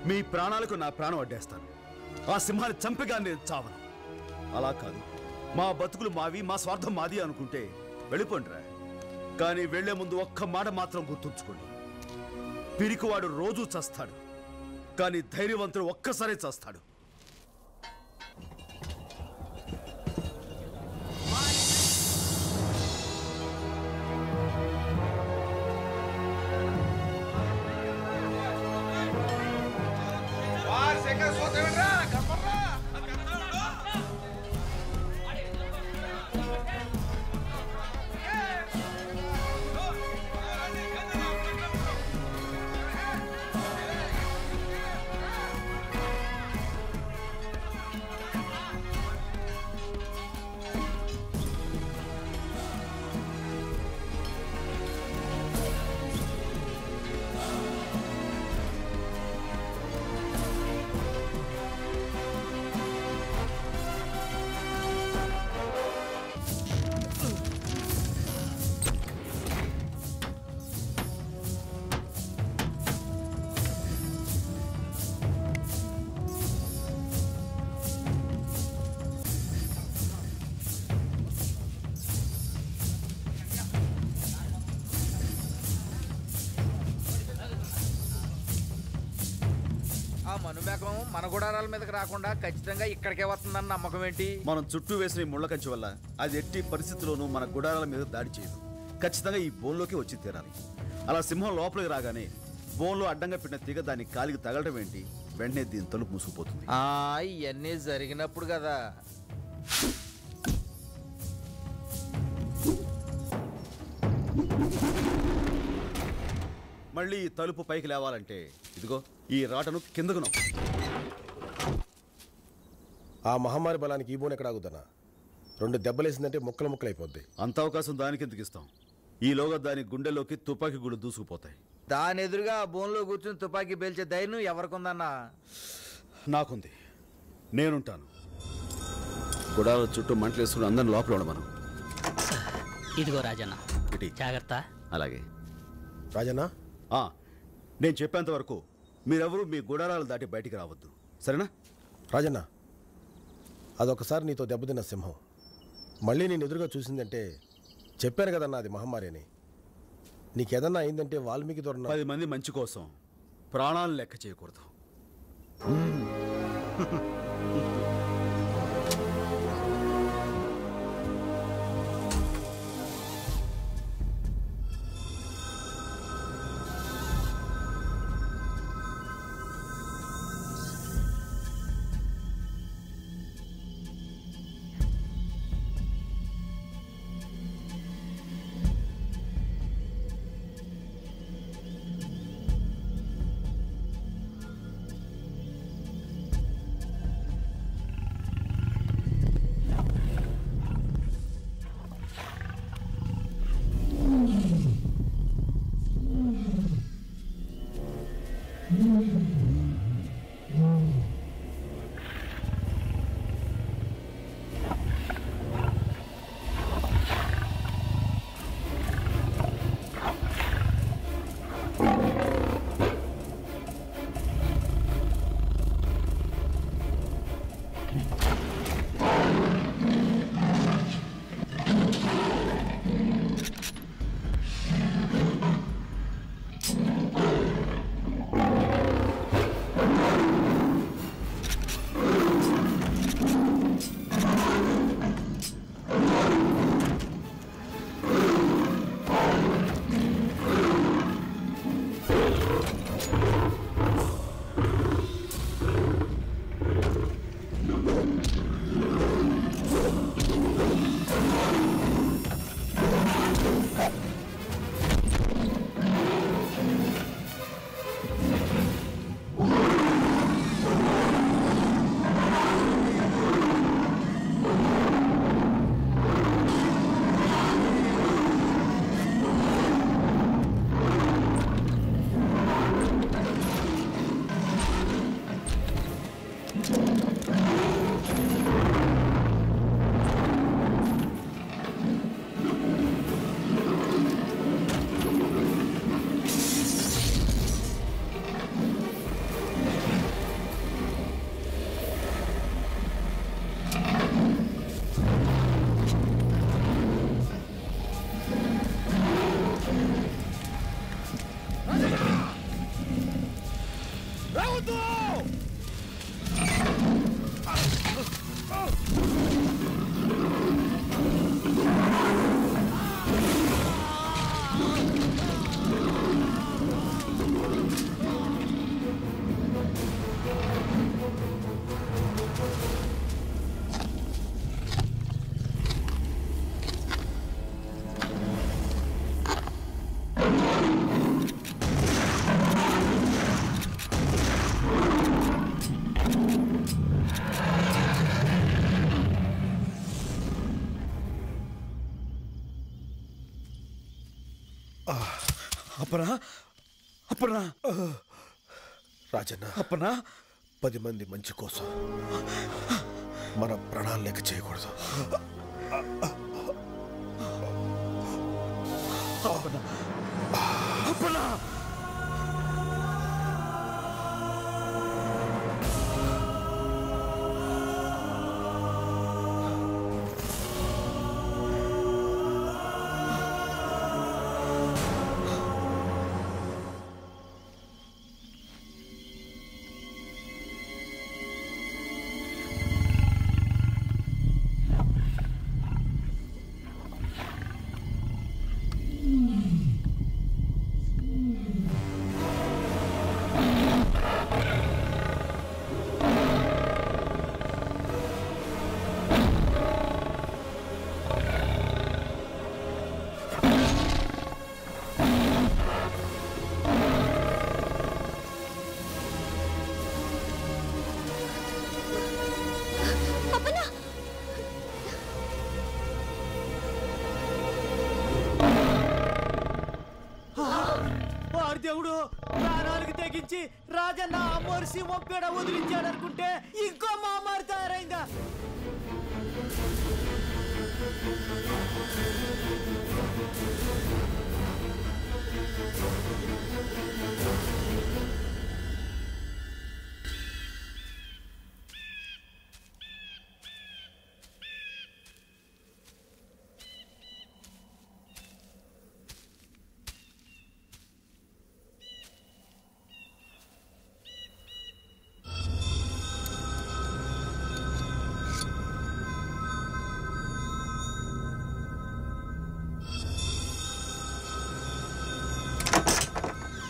మీ ప్రాణాలకు నా ప్రాణం అడ్డేస్తాను. ఆ సింహాన్ని చంపగా నేను చావను. అలా కాదు, మా బతుకులు మావి, మా స్వార్థం మాది అనుకుంటే వెళ్ళిపోండిరా. కానీ వెళ్లే ముందు ఒక్క మాట మాత్రం గుర్తుంచుకోండి. పిరికివాడు రోజూ చస్తాడు, కానీ ధైర్యవంతుడు ఒక్కసారే చస్తాడు. మనుమేకం మన గుడారాల మీదకి రాకుండా ఖచ్చితంగా ఇక్కడికే వస్తుందన్న నమ్మకం ఏంటి? మనం చుట్టూ వేసిన ఈ ముళ్ళ కంచి వల్ల అది ఎట్టి పరిస్థితుల్లోనూ మన గుడారాల మీద దాడి చేయదు. ఖచ్చితంగా ఈ బోన్లోకి వచ్చి తీరాలి. అలా సింహం లోపలికి రాగానే బోన్లో అడ్డంగా పెట్టిన తీగ దాని కాలికి తగలడం ఏంటి, వెంటనే దీని తలుపు మూసుకుపోతుంది. ఇవన్నీ జరిగినప్పుడు కదా. మళ్ళీ ఈ తలుపు పైకి లేవాలంటే ఇదిగో ఈ రాటను కిందకు నొక్కు. ఆ మహమ్మారి బలానికి ఈ బోన్ ఎక్కడ ఆగుద్దనా? 2 దెబ్బలేసిందంటే ముక్కలు ముక్కలైపోద్ది. అంత అవకాశం దానికి ఎందుకు ఇస్తాం? ఈలోగా దాని గుండెలోకి తుపాకీ గుళ్ళు దూసుకుపోతాయి. దాని ఎదురుగా ఆ బోన్లో కూర్చుని తుపాకీ పేల్చే ధైర్యం ఎవరికుందన్నా? నాకుంది, నేనుంటాను. గుడాల చుట్టూ మంటలేసుకుని అందరిని లోపల ఉండమను. ఇదిగో రాజన్న, జాగ్రత్త. అలాగే రాజన్న, నేను చెప్పేంత వరకు మీరెవరూ మీ గుడారాలు దాటి బయటికి రావద్దు, సరేనా? రాజన్న, అదొకసారి నీతో దెబ్బతిన్న సింహం మళ్ళీ నేను ఎదురుగా చూసిందంటే చెప్పాను కదన్నా అది మహమ్మారి అని. నీకేదన్నా అయిందంటే వాల్మీకి దొరన 10 మంది మంచి కోసం ప్రాణాలను లెక్క చేయకూడదు. అప్పనా అప్పనా రాజన్న అప్పనా 10 మంది మంచి కోసం మన ప్రాణాలు లెక్క చేయకూడదు. అప్పనా దేవుడు ప్రాణాలకు తెగించి రాజన్న అమ్మోరు సింహం పేడ వదిలించాడు అనుకుంటే ఇంకో మామారు తయారైందా?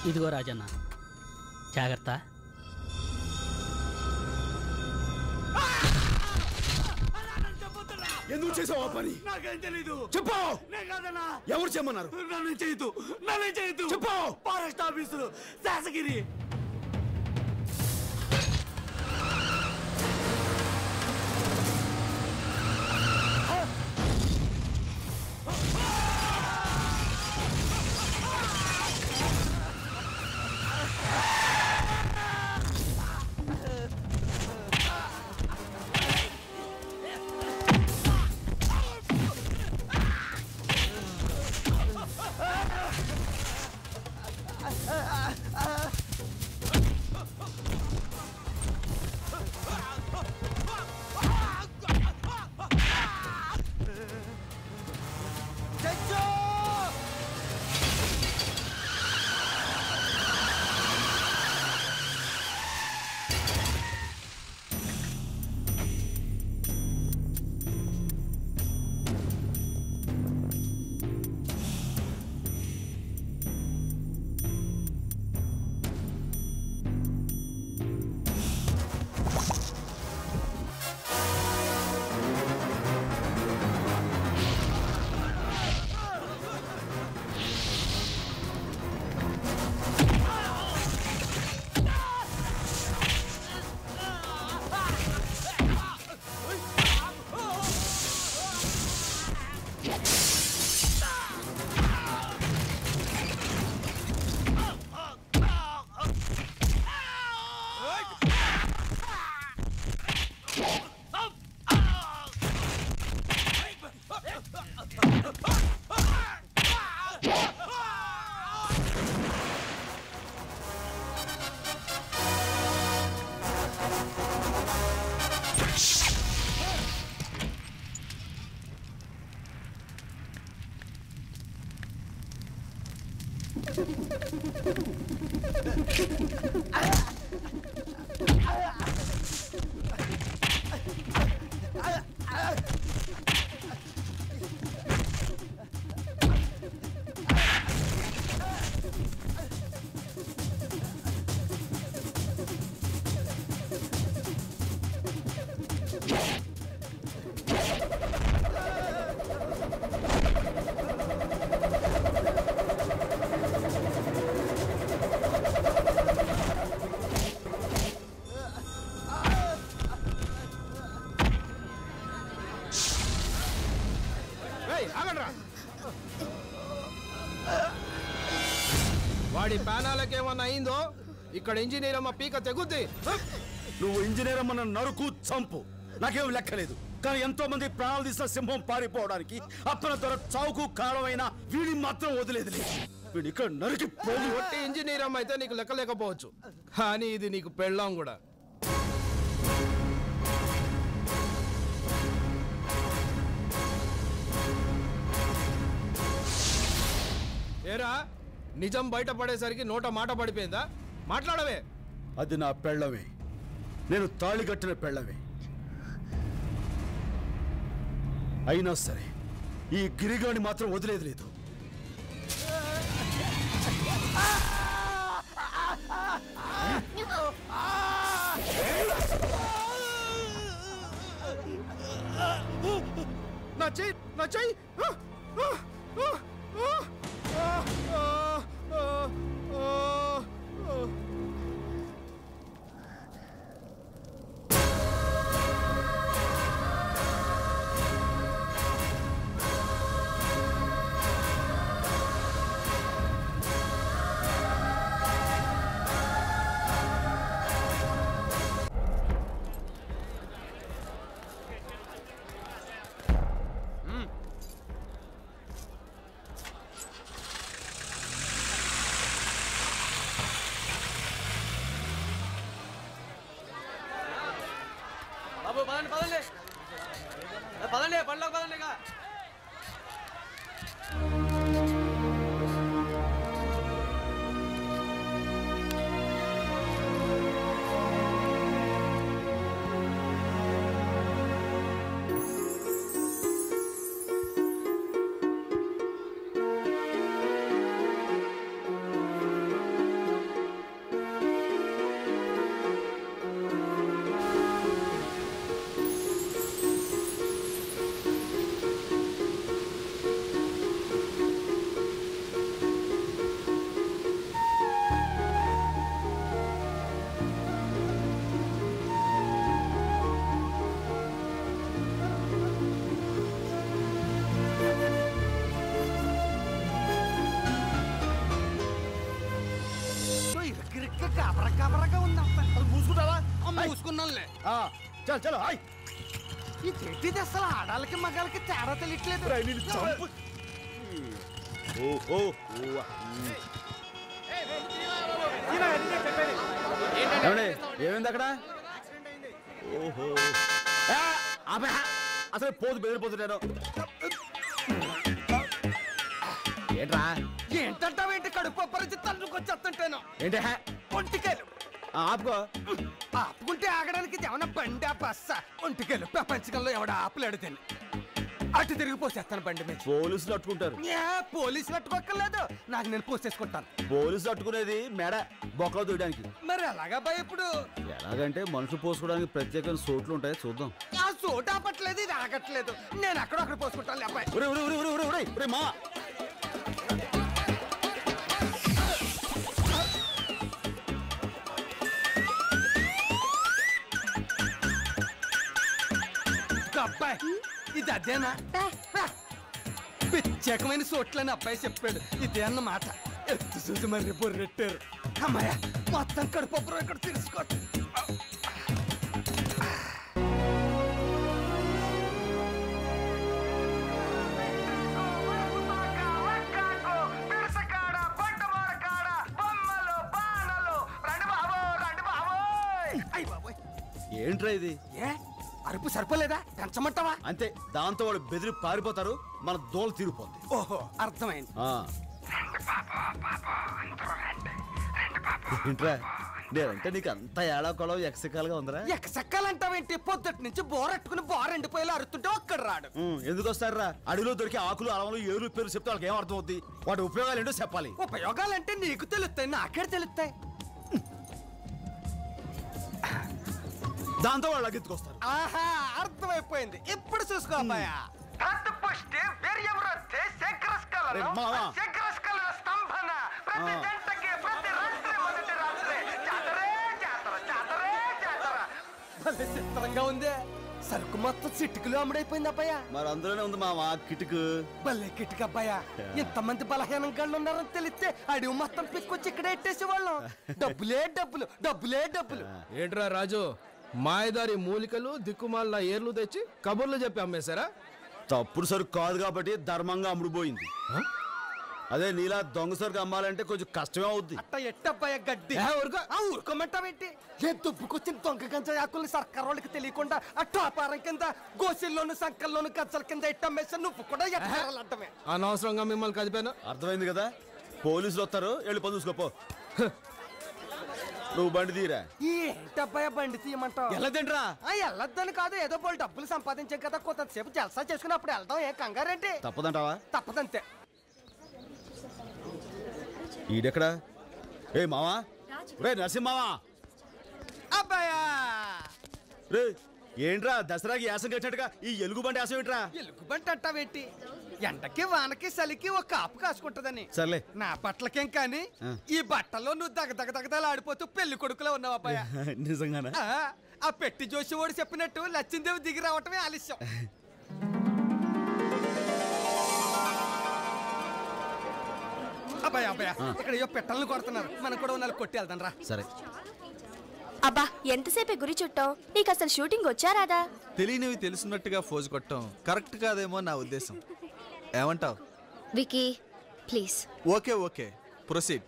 ఇదిగో రాజన్న, జాగ్రత్త. ఎందుకు చేసావు ఆ పని? నాకేం తెలీదు. చెప్పు. కాదన్నా. ఎవరు చేయమన్నారు? నన్ను చేయొద్దు. చెప్పు. ఫారెస్ట్ ఆఫీసులు శాసగిరి. వాడి ప్యానాలకేమన్నా అయిందో ఇక్కడ ఇంజనీర్ అమ్మ పీక తెగుద్ది. నువ్వు ఇంజనీర్ అమ్మ నరుకు చంపు, నాకేం లెక్కలేదు. కానీ ఎంతో మంది ప్రాణాలు తీసిన సింహం పారిపోవడానికి అప్పన త్వర చావుకు కారణమైన వీడిని మాత్రం వదిలేదు. వీడు ఇక్కడ నరికి పోయి. ఒట్టి ఇంజనీర్ అమ్మ అయితే నీకు లెక్క లేకపోవచ్చు, కానీ ఇది నీకు పెళ్ళాం కూడా. ఏరా, నిజం బయటపడేసరికి నోట మాట పడిపోయిందా? మాట్లాడవే. అది నా పెళ్ళమే, నేను తాళి కట్టిన పెళ్ళమే. అయినా సరే ఈ గిరిగాని మాత్రం వదిలేదు లేదు. నా చెయ్యి, నా చెయ్యి. బాబు పదండి పదండి పదండి, పనిలోకి పదండి. ఇక కబరగా ఉందమ్మా. మూసుకుంటావా? మూసుకున్నానులే. చల్ చలో. ఈ చెట్టు అసలు ఆడాలకి మగాలకి తేడా తెలియట్లేదు. ఏమైంది అక్కడ? ఓహో, అసలు పోతు బెదిరిపోతున్నాను. ఏంట్రా? ఏంటంటావేంటి? కడుపు పరిచి తన్నుకొచ్చేస్తుంటాను. ఏంటి ఒంటికాయలు ఆపుకో. ఆపుకుంటే ఆగడానికి ఏమన్నా బండి బస్సా? ఒంటికాయలు ప్రపంచకంలో ఎవడ ఆపులేడు తిని అటు తిరిగి పోసేస్తాను బండి మీద. పోలీసులు అట్టుకుంటారు. పోలీసులు అట్టుకోక్కర్లేదు, నాకు నేను పోసేసుకుంటాను. పోలీసులు అట్టుకునేది మెడ బొక్కలు దూయడానికి. మరి ఎలాగా భయ ఇప్పుడు? ఎలాగంటే మనుషులు పోసుకోవడానికి ప్రత్యేకమైన చోట్లు ఉంటాయి, చూద్దాం. ఆ చోటు ఆపట్లేదు, ఇది ఆగట్లేదు. నేను అక్కడ పోసుకుంటాను. అబ్బాయి మా అబ్బాయి ఇది అదేనా? ప్రత్యేకమైన చోట్లని అబ్బాయి చెప్పాడు. ఇదే అన్నమాట. ఎత్తు చూసి మరి బొర్రెట్టారు. అమ్మాయ మొత్తం కడుపు ఇక్కడ తీసుకో. ఏంట్రా ఇది? అరుపు సరిపోలేదా? పెంచమంటావా? అంతే, దాంతో వాళ్ళు బెదిరి పారిపోతారు, మన దోలు తీరిపోద్ది. ఓహో, అర్థమైంది. ఏంట్రా నేనంటే నీకు అంత ఏడాకొలం ఎక్సకాలుగా ఉందరా? ఎక్సక్కాలంటావేంటి? పొద్దుటి నుంచి బోరెట్టుకుని బోరెండిపోయేలా అరుతుంటే ఒక్కడ రాడు. ఎందుకు వస్తారా? అడవిలో దొరికి ఆకులు అలవలు ఏరు పేరు చెప్తే వాళ్ళకి ఏం అర్థం అవుద్ది? వాటి ఉపయోగాలు ఏంటో చెప్పాలి. ఉపయోగాలంటే నీకు తెలుస్తాయి, నాకే తెలుస్తాయి. దాంతో వాళ్ళు అగెత్తుకొస్తారు. ఆహా, అర్థమైపోయింది. ఇప్పుడు చూసుకో అబ్బాయ. చిత్రంగా ఉంది. సరుకు మొత్తం చిట్టుకులు అమ్ముడైపోయింది అబ్బాయ. మరి అందులోనే ఉంది మావా కిటుకు. భలే కిటుకు అబ్బాయ. ఇంతమంది బలహీనం గళ్ళు ఉన్నారని తెలిస్తే అడివి మొత్తం పిక్కొచ్చి ఇక్కడ ఎట్టేసే వాళ్ళం. డబ్బులే డబ్బులు, డబ్బులే డబ్బులు. ఏంట్రా రాజు, మాయదారి మూలికలు దిక్కుమాల ఏర్లు తెచ్చి కబుర్లు చెప్పి అమ్మేశారా? తప్పుడు సరుకు కాదు కాబట్టి ధర్మంగా అమ్ముడుపోయింది. అదే నీలా దొంగ సరుకు అమ్మాలంటే కొంచెం కష్టమే అవుద్ది. అట్ట ఎట్టబ్బాయ గడ్డి ఊరుకోమంటావేంటి? ఏ దుబ్బుకొచ్చిన దొంగ గంజా ఆకుల్ని సర్కార్ వాళ్ళకి తెలియకుండా ఆ టాపారం కింద గోసిల్లోను సంకల్లోను గజ్జల కింద ఎట్టమ్మేసా నువ్వు కూడా ఎట్టాలంటమే. అనవసరంగా మిమ్మల్ని కదిపాను. అర్థమైంది కదా, పోలీసులు వస్తారు, వెళ్ళి పని చూసుకోపో. నువ్వు బండి తీరా. ఏంటబ్బాయ బండి తీయమంటావు? వెళ్ళదండ్రా. వెళ్ళొద్దని కాదు, ఏదో పోలు డబ్బులు సంపాదించాం కదా, కొంతసేపు జల్సా చేసుకున్నప్పుడు వెళ్దాం. ఏ కంగారేంటి? తప్పదంటావా? తప్పదంతే. ఈడెక్కడా? ఏ మావా, రే నరసింహావా. అబ్బాయా రే ఏంట్రా దసరాకి యాసం కట్టినట్టుగా ఈ ఎలుగుబంటి యాసం ఏంట్రా? ఎలుగుబంటి అంటావేంటి? ఎండకి వానకి చలికి ఒక కాపు కాసుకుంటదని. సర్లే. నా బట్టలకేం కానీ ఈ బట్టల్లో నువ్వు దగదగదగదలు ఆడిపోతూ పెళ్లి కొడుకులో ఉన్నావు అబ్బాయ. నిజంగానా? ఆ పెట్టి జోషి ఓడి చెప్పినట్టు లచ్చిందేవి దిగి రావటమే ఆలస్యం. అబ్బాయి అబ్బాయి ఇక్కడ ఏవో పెట్టలను కొడుతున్నారు, మనం కూడా ఉన్నాళ్ళు కొట్టి వెళ్దాం రా. సరే. అబ్బా ఎంతసేపే గురి చుట్టావు? నీకు అసలు షూటింగ్ వచ్చారాదా? తెలియనివి తెలుసున్నట్టుగా ఫోజు కొట్టడం కరెక్ట్ కాదేమో నా ఉద్దేశం. ఏమంటావు Vicky? Please. Okay okay, proceed.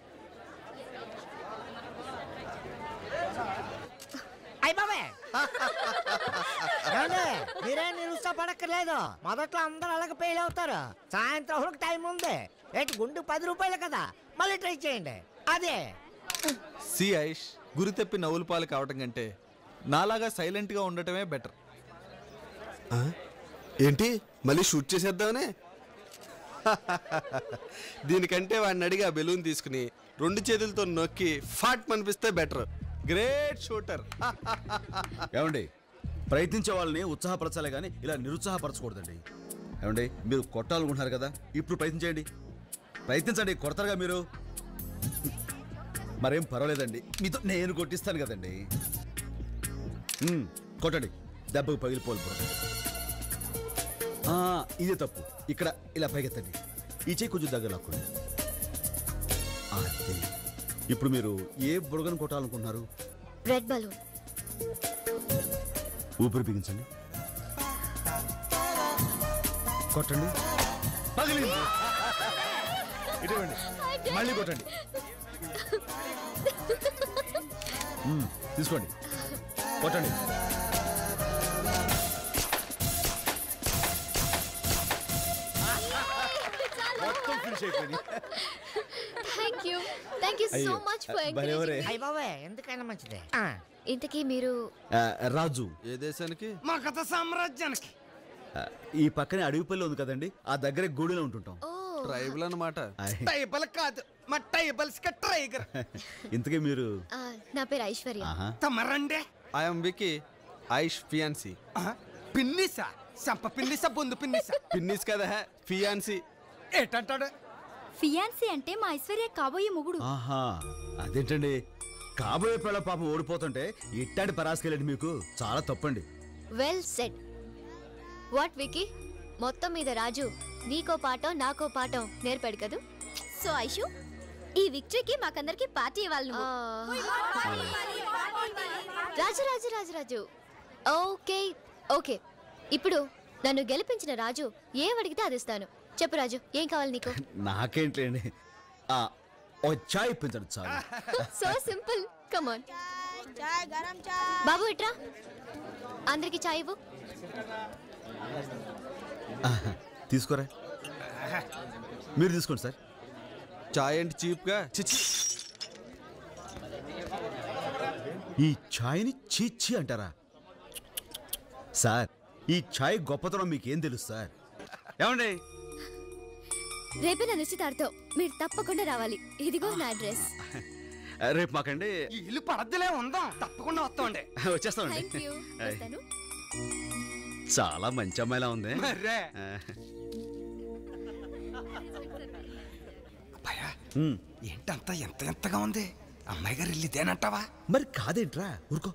మీరేం నిరుత్సాహపడక్కర్లేదు. మొదట్లో అందరూ అలాగే ఫెయిల్ అవుతారు. సాయంత్రం వరకు టైం ఉంది. ఏంటి గుండు 10 రూపాయలు కదా, మళ్ళీ ట్రై చేయండి. అదే సి ఐష్, గురి తప్పి నవ్వుల పాలు కావటం కంటే నాలాగా సైలెంట్ గా ఉండటమే బెటర్. ఏంటి మళ్ళీ షూట్ చేసేద్దామనే? దీనికంటే వాడిని అడిగి ఆ బెలూన్ తీసుకుని 2 చేతులతో నొక్కి ఫాట్ మనిపిస్తే బెటర్. Great shooter. ఏమండి, ప్రయత్నించే వాళ్ళని ఉత్సాహపరచాలే కానీ ఇలా నిరుత్సాహపరచకూడదండి. ఏమండి, మీరు కొట్టాలనుకుంటున్నారు కదా, ఇప్పుడు ప్రయత్నించండి. ప్రయత్నించండి, కొడతారుగా మీరు. మరేం పర్వాలేదండి, మీతో నేను కొట్టిస్తాను కదండి. కొట్టండి, దెబ్బకు పగిలిపోలు. ఇదే తప్పు. ఇక్కడ ఇలా పైకెత్తండి, ఈ చేయి కొంచెం దగ్గర లాక్కోండి. అదే. ఇప్పుడు మీరు ఏ బుడగను కొట్టాలనుకుంటున్నారు? Red balloon. ఊపిరి బిగించండి, కొట్టండి. పగిలింది. ఇటువంటి మళ్ళీ కొట్టండి. తీసుకోండి, కొట్టండి. మొత్తం ఫినిష్ అయిపోయింది. Thank you so much for encouraging. అయ్య బాబాయ్, ఎందుకైనా మంచిదే. ఇంతకీ మీరు? రాజు. ఏ దేశానికి? మగధ సామ్రాజ్యానికి. ఈ పక్కనే అడవిపల్లి ఉంది కదండి, ఆ దగ్గరే గూడిలో ఉంటుంటాం. ట్రైబల్ అన్నమాట. ట్రైబల్ కాదు, మా ట్రైబల్స్ కి టైగర్. ఇంతకీ మీరు? నా పేరు ఐశ్వర్య. తమరండే? I'm Vicky, Aish fiance. పిన్నిసా? సంప పిన్నిసా, బొందు పిన్నిసా? పిన్నిస్ కదా, ఫియాన్సీ. ఏటంటాడు? ఫియాన్సీ అంటే మా ఐశ్వర్య కాబోయే మొగుడు. ఆహా, అదేంటండి, కాబోయే పిల్ల పాపం ఓడిపోతుంటే ఇట్టాంటి పరాసుకెళ్ళండి, మీకు చాలా తప్పండి. Well said. వాట్ వికీ, మొత్తం మీద రాజు నీకో పాఠం నాకో పాఠం నేర్పాడు కదూ. సో ఐషు, ఈ విక్టరీకి మాకందరికి పార్టీ ఇవ్వాలి. రాజు రాజు రాజు రాజు ఓకే ఓకే. ఇప్పుడు నన్ను గెలిపించిన రాజు ఏం అడిగితే అది ఇస్తాను. చెప్పు రాజు, ఏం కావాలి నీకు? నాకేంటండి, ఓ చాయ్ ఇప్పించండి చాలు. So simple, come on. బాబు ఇట్రా, అందరికి చాయ్ ఇవ్వు. తీసుకోరా. మీరు తీసుకోండి సార్. చాయ్ ఏంటి చీప్ గా? ఈ ఛాయ్ని చీచి అంటారా సార్? ఈ ఛాయ్ గొప్పతనం మీకేం తెలుసు సార్? ఏమండి, రేపే నా నిశ్చితార్థం, మీరు తప్పకుండా రావాలి. ఇదిగో నా అడ్రస్. రేపు మాకండి ఇల్లు పడద్దులే ఉందాం, తప్పకుండా వస్తామండి. వచ్చేస్తామండి. Thank you. వస్తాను. చాలా మంచి అమ్మాయిలా ఉంది. ఏంటంతా ఎంత ఎంతగా ఉంది? అమ్మాయి గారు ఇల్లు ఇదేనంటావా? మరి కాదేంట్రా, ఊరుకో.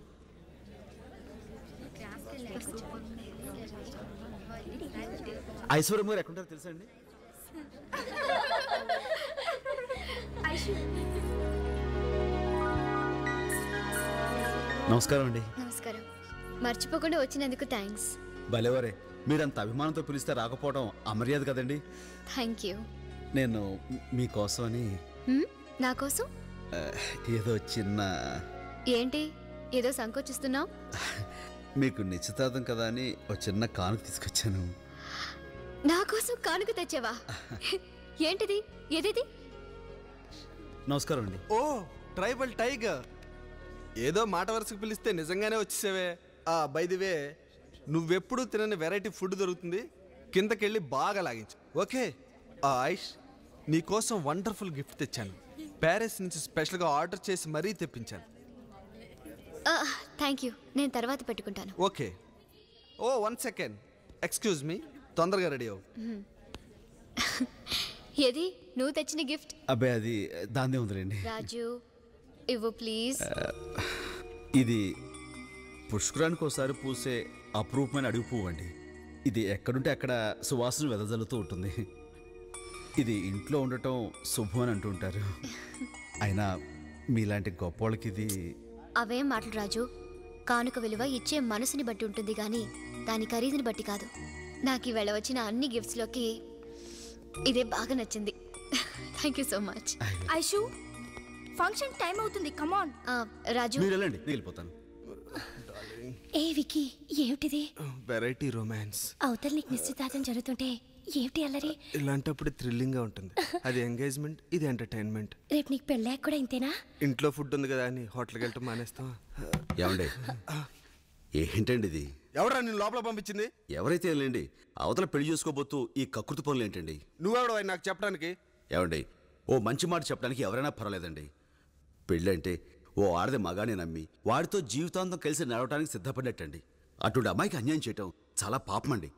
ఐశ్వర్యం గారు ఎక్కడుంటారో తెలుసా అండి? నమస్కారం అండి. నమస్కారం. మర్చిపోకుండా వచ్చినందుకు థ్యాంక్స్. భలేవరే, మీరంత అభిమానంతో పిలిస్తే రాకపోవడం అమర్యాద కదండి. Thank you. నేను మీకోసం అని నా కోసం ఏదో చిన్న ఏంటి ఏదో సంకోచిస్తున్నావు? మీకు నిశ్చితార్థం కదా అని ఒక చిన్న కానుక తీసుకొచ్చాను. నా కోసం కానుక తెచ్చావా? ఏంటిది? ఏదేది? నమస్కారం అండి. ఓ ట్రైబల్ టైగర్, ఏదో మాట వరుసకు పిలిస్తే నిజంగానే వచ్చేసావే. బై ది వే, నువ్వెప్పుడు తినని వెరైటీ ఫుడ్ దొరుకుతుంది, కిందకెళ్ళి బాగా లాగించు. ఓకే ఐష్, నీకోసం వండర్ఫుల్ గిఫ్ట్ తెచ్చాను. ప్యారిస్ నుంచి స్పెషల్గా ఆర్డర్ చేసి మరీ తెప్పించాను. థ్యాంక్ యూ, నేను తర్వాత పెట్టుకుంటాను. ఓకే. ఓ 1 సెకండ్, ఎక్స్క్యూజ్ మీ, తొందరగా రెడీ అవ్వు. ఏది నువ్వు తెచ్చిన గిఫ్ట్? అబ్బాయి అది దాన్నే ఉందిలేండి. రాజు ఇవ్వు ప్లీజ్. ఇది పుష్కరానికి ఒకసారి పూసే అపురూపమైన అడుగు పువ్వు అండి. ఇది ఎక్కడుంటే అక్కడ సువాసన వెదజల్లుతూ ఉంటుంది. ఇది ఇంట్లో ఉండటం శుభం అని అంటూ ఉంటారు. అయినా మీలాంటి గొప్పవాళ్ళకి ఇది... అవేం మాటలు రాజు. కానుక విలువ ఇచ్చే మనసుని బట్టి ఉంటుంది కానీ దాని ఖరీదుని బట్టి కాదు. నాకు ఈవేళ వచ్చిన అన్ని గిఫ్ట్స్లోకి ఇదే బాగా నచ్చింది. Thank you so much. Aishu, function time అవుతుంది, కమాన్. రాజు మీరు వెళ్ళండి, నేను వెళ్ళిపోతాను. ఏ వికీ, ఏమిటిది? Variety romance. అవతల నీకు నిశ్చితార్థం జరుగుతుంటే ఏమిటి అల్లరి? ఇలాంటప్పుడు థ్రిల్లింగ్ గా ఉంటుంది. అది ఎంగేజ్మెంట్, ఇది ఎంటర్టైన్మెంట్. రేపు నీకు పెళ్ళాక కూడా ఇంతేనా? ఇంట్లో ఫుడ్ ఉంది కదా అని హోటల్కి వెళ్ళటం మానేస్తాం. ఏమండి, ఏంటండి ఇది? ఎవరా నేను లోపల పంపించింది? ఎవరైతే వెళ్ళండి, అవతల పెళ్లి చేసుకోబోతూ ఈ కకృతి పనులు ఏంటండి? నువ్వెవడో నాకు చెప్పడానికి? ఏమండి, ఓ మంచి మాట చెప్పడానికి ఎవరైనా పర్వాలేదండి. పెళ్ళంటే ఓ ఆడది మగానే నమ్మి వాడితో జీవితాంతం కలిసి నడవడానికి సిద్ధపడ్డట్టండి. అటువంటి అమ్మాయికి అన్యాయం చేయటం చాలా పాపమండి.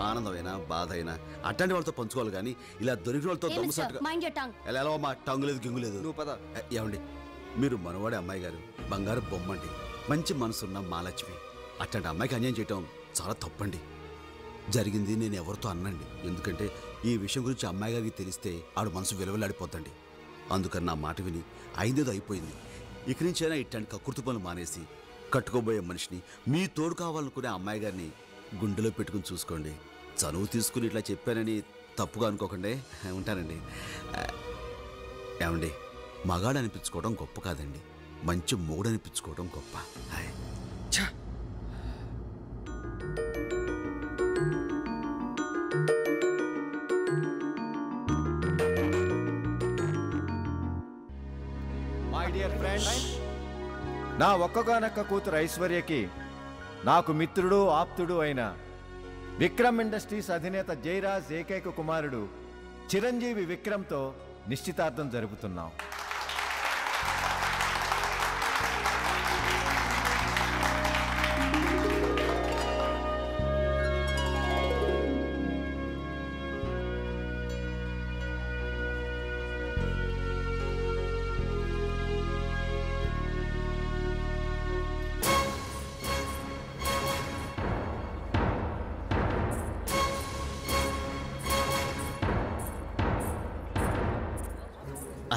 ఆనందమైనా బాధ అయినా అట్లాంటి వాళ్ళతో పంచుకోవాలి కానీ ఇలా దొరికిన వాళ్ళతో దొంగసాటుగా ఎలా మా టంగు లేదు గింగు లేదు. నువ్వు పద. ఏమండి, మీరు మనవాడే అమ్మాయి గారు బంగారు బొమ్మండి, మంచి మనసున్న మహాలక్ష్మి. అట్లాంటి అమ్మాయికి అన్యాయం చేయటం చాలా తప్పండి. జరిగింది నేను ఎవరితో అన్నండి, ఎందుకంటే ఈ విషయం గురించి అమ్మాయి గారికి తెలిస్తే ఆడు మనసు విలువలాడిపోతండి. అందుకని నా మాట విని అయిందేదో అయిపోయింది. ఇక నుంచైనా ఇట్లాంటి కకృతి పనులు మానేసి కట్టుకోబోయే మనిషిని, మీ తోడు కావాలనుకునే అమ్మాయి గారిని గుండెలో పెట్టుకుని చూసుకోండి. చనువు తీసుకుని ఇట్లా చెప్పానని తప్పుగా అనుకోకండి. ఉంటానండి. ఏమండి, మగాడు అనిపించుకోవడం గొప్ప కాదండి, మంచి మొగుడు అనిపించుకోవడం గొప్ప. మై డియర్ ఫ్రెండ్స్, నా ఒక్కగానొక్క కూతురు ఐశ్వర్యకి నాకు మిత్రుడు ఆప్తుడు అయిన విక్రమ్ ఇండస్ట్రీస్ అధినేత జయరాజ్ ఏకైక కుమారుడు చిరంజీవి విక్రమ్తో నిశ్చితార్థం జరుపుతున్నాం.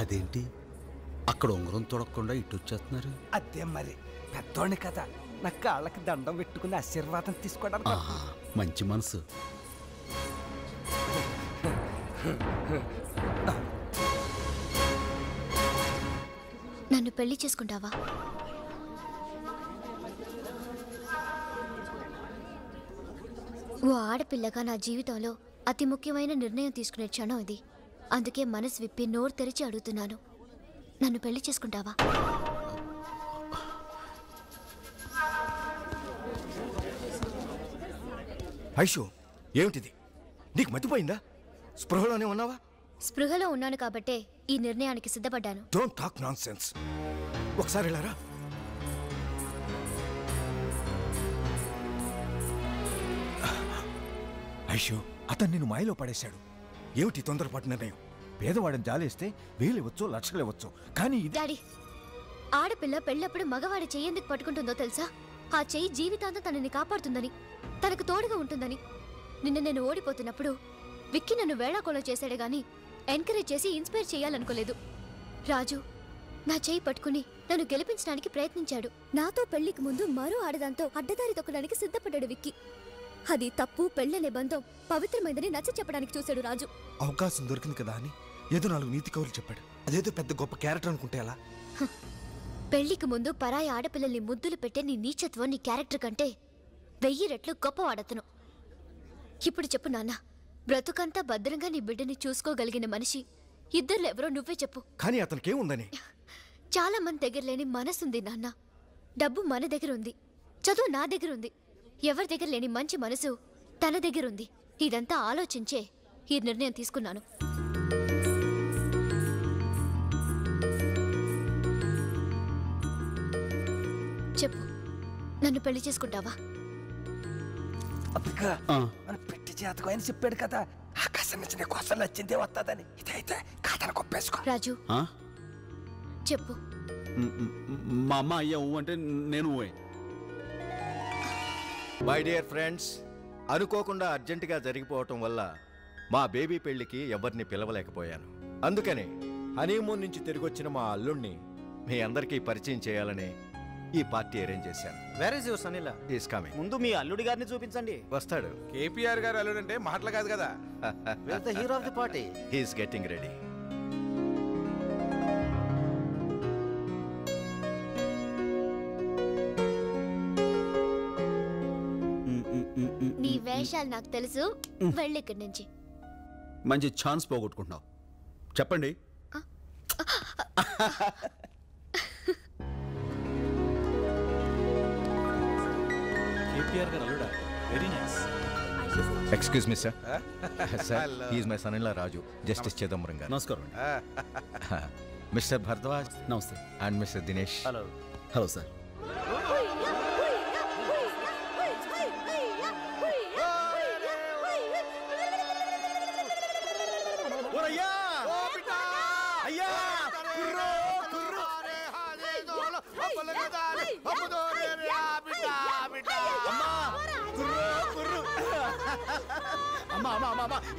అదేంటి అక్కడ ఉంగరం తొడకుండా ఇటు వచ్చేస్తున్నారు? అదే మరి పెద్దోడిని కదా, నా కాళ్ళకి దండం పెట్టుకుని ఆశీర్వాదం తీసుకోవడానికి. మంచి మనసు. నన్ను పెళ్లి చేసుకుంటావా? ఓ ఆడపిల్లగా నా జీవితంలో అతి ముఖ్యమైన నిర్ణయం తీసుకునే క్షణం ఇది. అందుకే మనసు విప్పి నోరు తెరిచి అడుగుతున్నాను, నన్ను పెళ్లి చేసుకుంటావా? ఐషు, ఏమిటిది? నీకు మతిపోయిందా? స్పృహలోనే ఉన్నావా? స్పృహలో ఉన్నాను కాబట్టే ఈ నిర్ణయానికి సిద్ధపడ్డాను. Don't talk nonsense. ఒకసారి వెళ్ళారా? ఐషు, అతను నిన్ను మాయలో పడేశాడు. ఏమిటి తొందరపాటు నిర్ణయం? పేదవాడిని జాలేస్తే వేలివ్వచ్చు, లక్షలివ్వచ్చు, కానీ డాడీ, ఆడపిల్ల పెళ్ళప్పుడు మగవాడి చెయ్యి ఎందుకు పట్టుకుంటుందో తెలుసా? ఆ చెయ్యి జీవితాంతం తనని కాపాడుతుందని, తనకు తోడుగా ఉంటుందని. నిన్న నేను ఓడిపోతున్నప్పుడు విక్కీ నన్ను వేళాకోళం చేశాడే గాని ఎంకరేజ్ చేసి ఇన్స్పైర్ చేయాలనుకోలేదు. రాజు నా చేయి పట్టుకుని నన్ను గెలిపించడానికి ప్రయత్నించాడు. నాతో పెళ్లికి ముందు మరో ఆడదాంతో అడ్డదారి తొక్కడానికి సిద్ధపడ్డాడు విక్కీ. అది తప్పు, పెళ్ళనే బంధం పవిత్రమైందని నచ్చ చెప్పడానికి చూశాడు రాజు. అవకాశం దొరికింది కదా అని ఏదో 4 నీతి కవులు చెప్పాడు. అదేదో పెద్ద గొప్ప క్యారెక్టర్ అనుకుంటే ఎలా? పెళ్లికి ముందు పరాయి ఆడపిల్లల్ని ముద్దులు పెట్టే నీ నీచత్వం నీ క్యారెక్టర్ కంటే 1000 రెట్లు గొప్పవాడతను. ఇప్పుడు చెప్పు నాన్న, బ్రతుకంతా భద్రంగా నీ బిడ్డని చూసుకోగలిగిన మనిషి ఇద్దరు ఎవరో నువ్వే చెప్పు. కానీ అతనికేముందని? చాలా మంది దగ్గర లేని మనసుంది నాన్న. డబ్బు మన దగ్గర ఉంది, చదువు నా దగ్గర ఉంది. ఎవరి దగ్గర లేని మంచి మనసు తన దగ్గర ఉంది. ఇదంతా ఆలోచించే ఈ నిర్ణయం తీసుకున్నాను. చెప్పు, నన్ను పెళ్లి చేసుకుంటావా? మన పెట్టి చేతకు ఆయన చెప్పాడు కదా, ఆకాశం నుంచి నీకు అసలు నచ్చిందే వస్తుందని. ఇదైతే కాదని కొప్పేసుకో. రాజు చెప్పు. మా అమ్మ అయ్యా అంటే నేను మై డియర్ ఫ్రెండ్స్, అనుకోకుండా అర్జెంటుగా జరిగిపోవటం వల్ల మా బేబీ పెళ్లికి ఎవరిని పిలవలేకపోయాను. అందుకని హనీమూన్ నుంచి తిరిగొచ్చిన మా అల్లుణ్ణి మీ అందరికీ పరిచయం చేయాలని ఈ పార్టీ అరేంజ్ చేశాను. Where is your son-in-law? Is coming. ముందు మీ అల్లుడి గారిని చూపించండి. వస్తాడు. కేపీఆర్ గారు అల్లుడంటే మాటలు కాదు కదా. Wear the hero of the party? He is getting ready. నీ వేషాలు నాకు తెలుసు, వెళ్ళి ఇక్కడి నుంచి. మంచి ఛాన్స్ పోగొట్టుకుంటున్నావు. చెప్పండి. కేపీఆర్ గారు అల్లుడా? Very nice. Excuse me sir. Sir, he is my son-in-law Raju, justice Chidambaram గారు. నమస్కారం. మిస్టర్ భరద్వాజ్. నమస్తే. And mister Dinesh. Hello. Hello sir.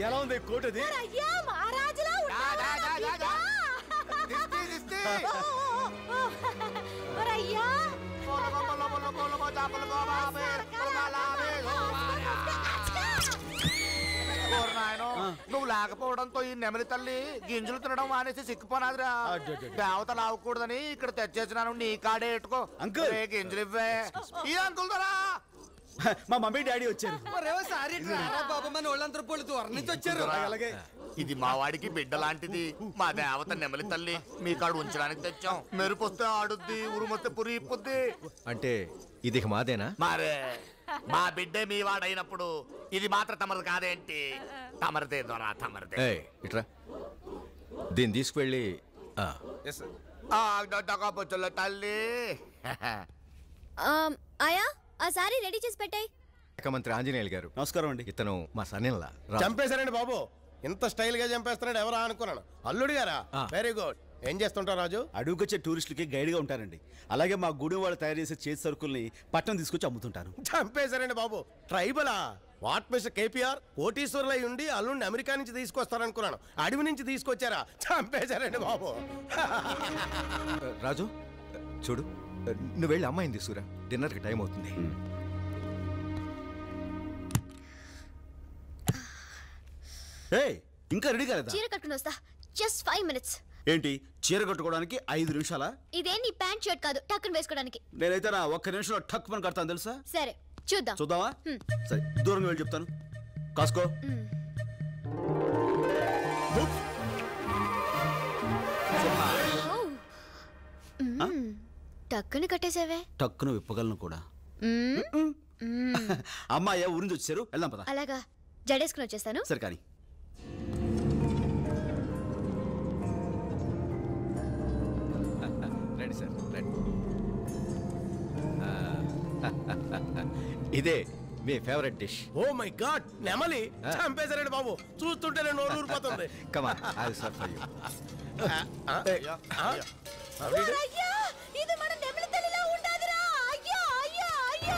ఎలా ఉంది కోటది? నువ్వు లేకపోవడంతో ఈ నెమలి తల్లి గింజలు తినడం మానేసి సిక్కిపోనాదిరా. దేవత లావకూడదని ఇక్కడ తెచ్చేసినాను, నీ కాడే ఎట్టుకో. అంకుల్ గింజలు ఇవ్వే. ఈ అంకుల్ దొరా మా మమ్మీ డాడీ వచ్చారు. అలాగే ఇది మా వాడికి బిడ్డ లాంటిది. మా దేవత నెమలి తల్లి మీ కాడు ఉంచడానికి తెచ్చాం. మెరుపొస్తే ఆడుద్ది, ఉరుమొస్తే పురి ఇప్పుద్ది. అంటే ఇది మాదేనా? మరే మా బిడ్డే మీ వాడైనప్పుడు ఇది మాత్రం తమరు కాదేంటి? తమరిదే దొరా, తమరిదే. ఇట్రా, దీన్ని తీసుకువెళ్ళి తల్లి. ఆయా ఆ సారీ రెడీ చేసి పెట్టాయి. మంత్రి ఆంజనేయులు గారు. నమస్కారం అండి. ఇతను మా సన్-ఇన్-లా. చంపేశారండి బాబు. ఇంత స్టైల్ గా చంపేస్తున్నాడు ఎవరా అనుకున్నాను. అల్లుడు గారా? Very good. ఏం చేస్తుంటారు రాజు? అడుగుకొచ్చే టూరిస్టులకి గైడ్గా ఉంటారండి. అలాగే మా గూడెం వాళ్ళు తయారు చేసే చేతి సరుకుల్ని పట్టణం తీసుకొచ్చి అమ్ముతుంటాను. చంపేశారండి బాబు. ట్రైబలా? వాట్ మిస్టర్ కేపీఆర్ కోటీశ్వరులై ఉండి అల్లుడిని అమెరికా నుంచి తీసుకొస్తారనుకున్నాను. అడవి నుంచి తీసుకొచ్చారా? చంపేశారండి బాబు. రాజు చూడు, నువ్వు వెళ్ళి అమ్మాయిని తీసుకురా, డిన్నర్కి టైం అవుతుంది. ఇంకా రెడీ కాలేదా? చీర కట్టుకుని వస్తా. Just 5 minutes. ఏంటి చీర కట్టుకోవడానికి 5 నిమిషాలా? ఇదేం నీ ప్యాంట్ షర్ట్ కాదు, టక్కుని వేసుకోవడానికి. నేనైతే నా 1 నిమిషంలో టక్ పని కడతాను తెలుసా? సరే చూద్దాం. చూద్దామా? సరే, దూరంగా వెళ్ళి చెప్తాను. కాసుకో. టక్కుని కట్టేసావే. టక్కును విప్పగలను కూడా. అమ్మాయ్యా ఊరి నుంచి వచ్చారు, వెళ్దాం పద. అలాగా, జడేసుకుని వచ్చేస్తాను. సరే కానీ. రండి సార్, రండి. ఇదే మీ favourite dish. Oh my God, నెమలి చంపేశారండి బాబు. చూస్తుంటేనే నోరు ఊరిపోతుంది. Come on, I will serve for you. ఇది మన నెమలి తల్లిలా ఉండాదిరా. అయ్యో అయ్యో అయ్యో.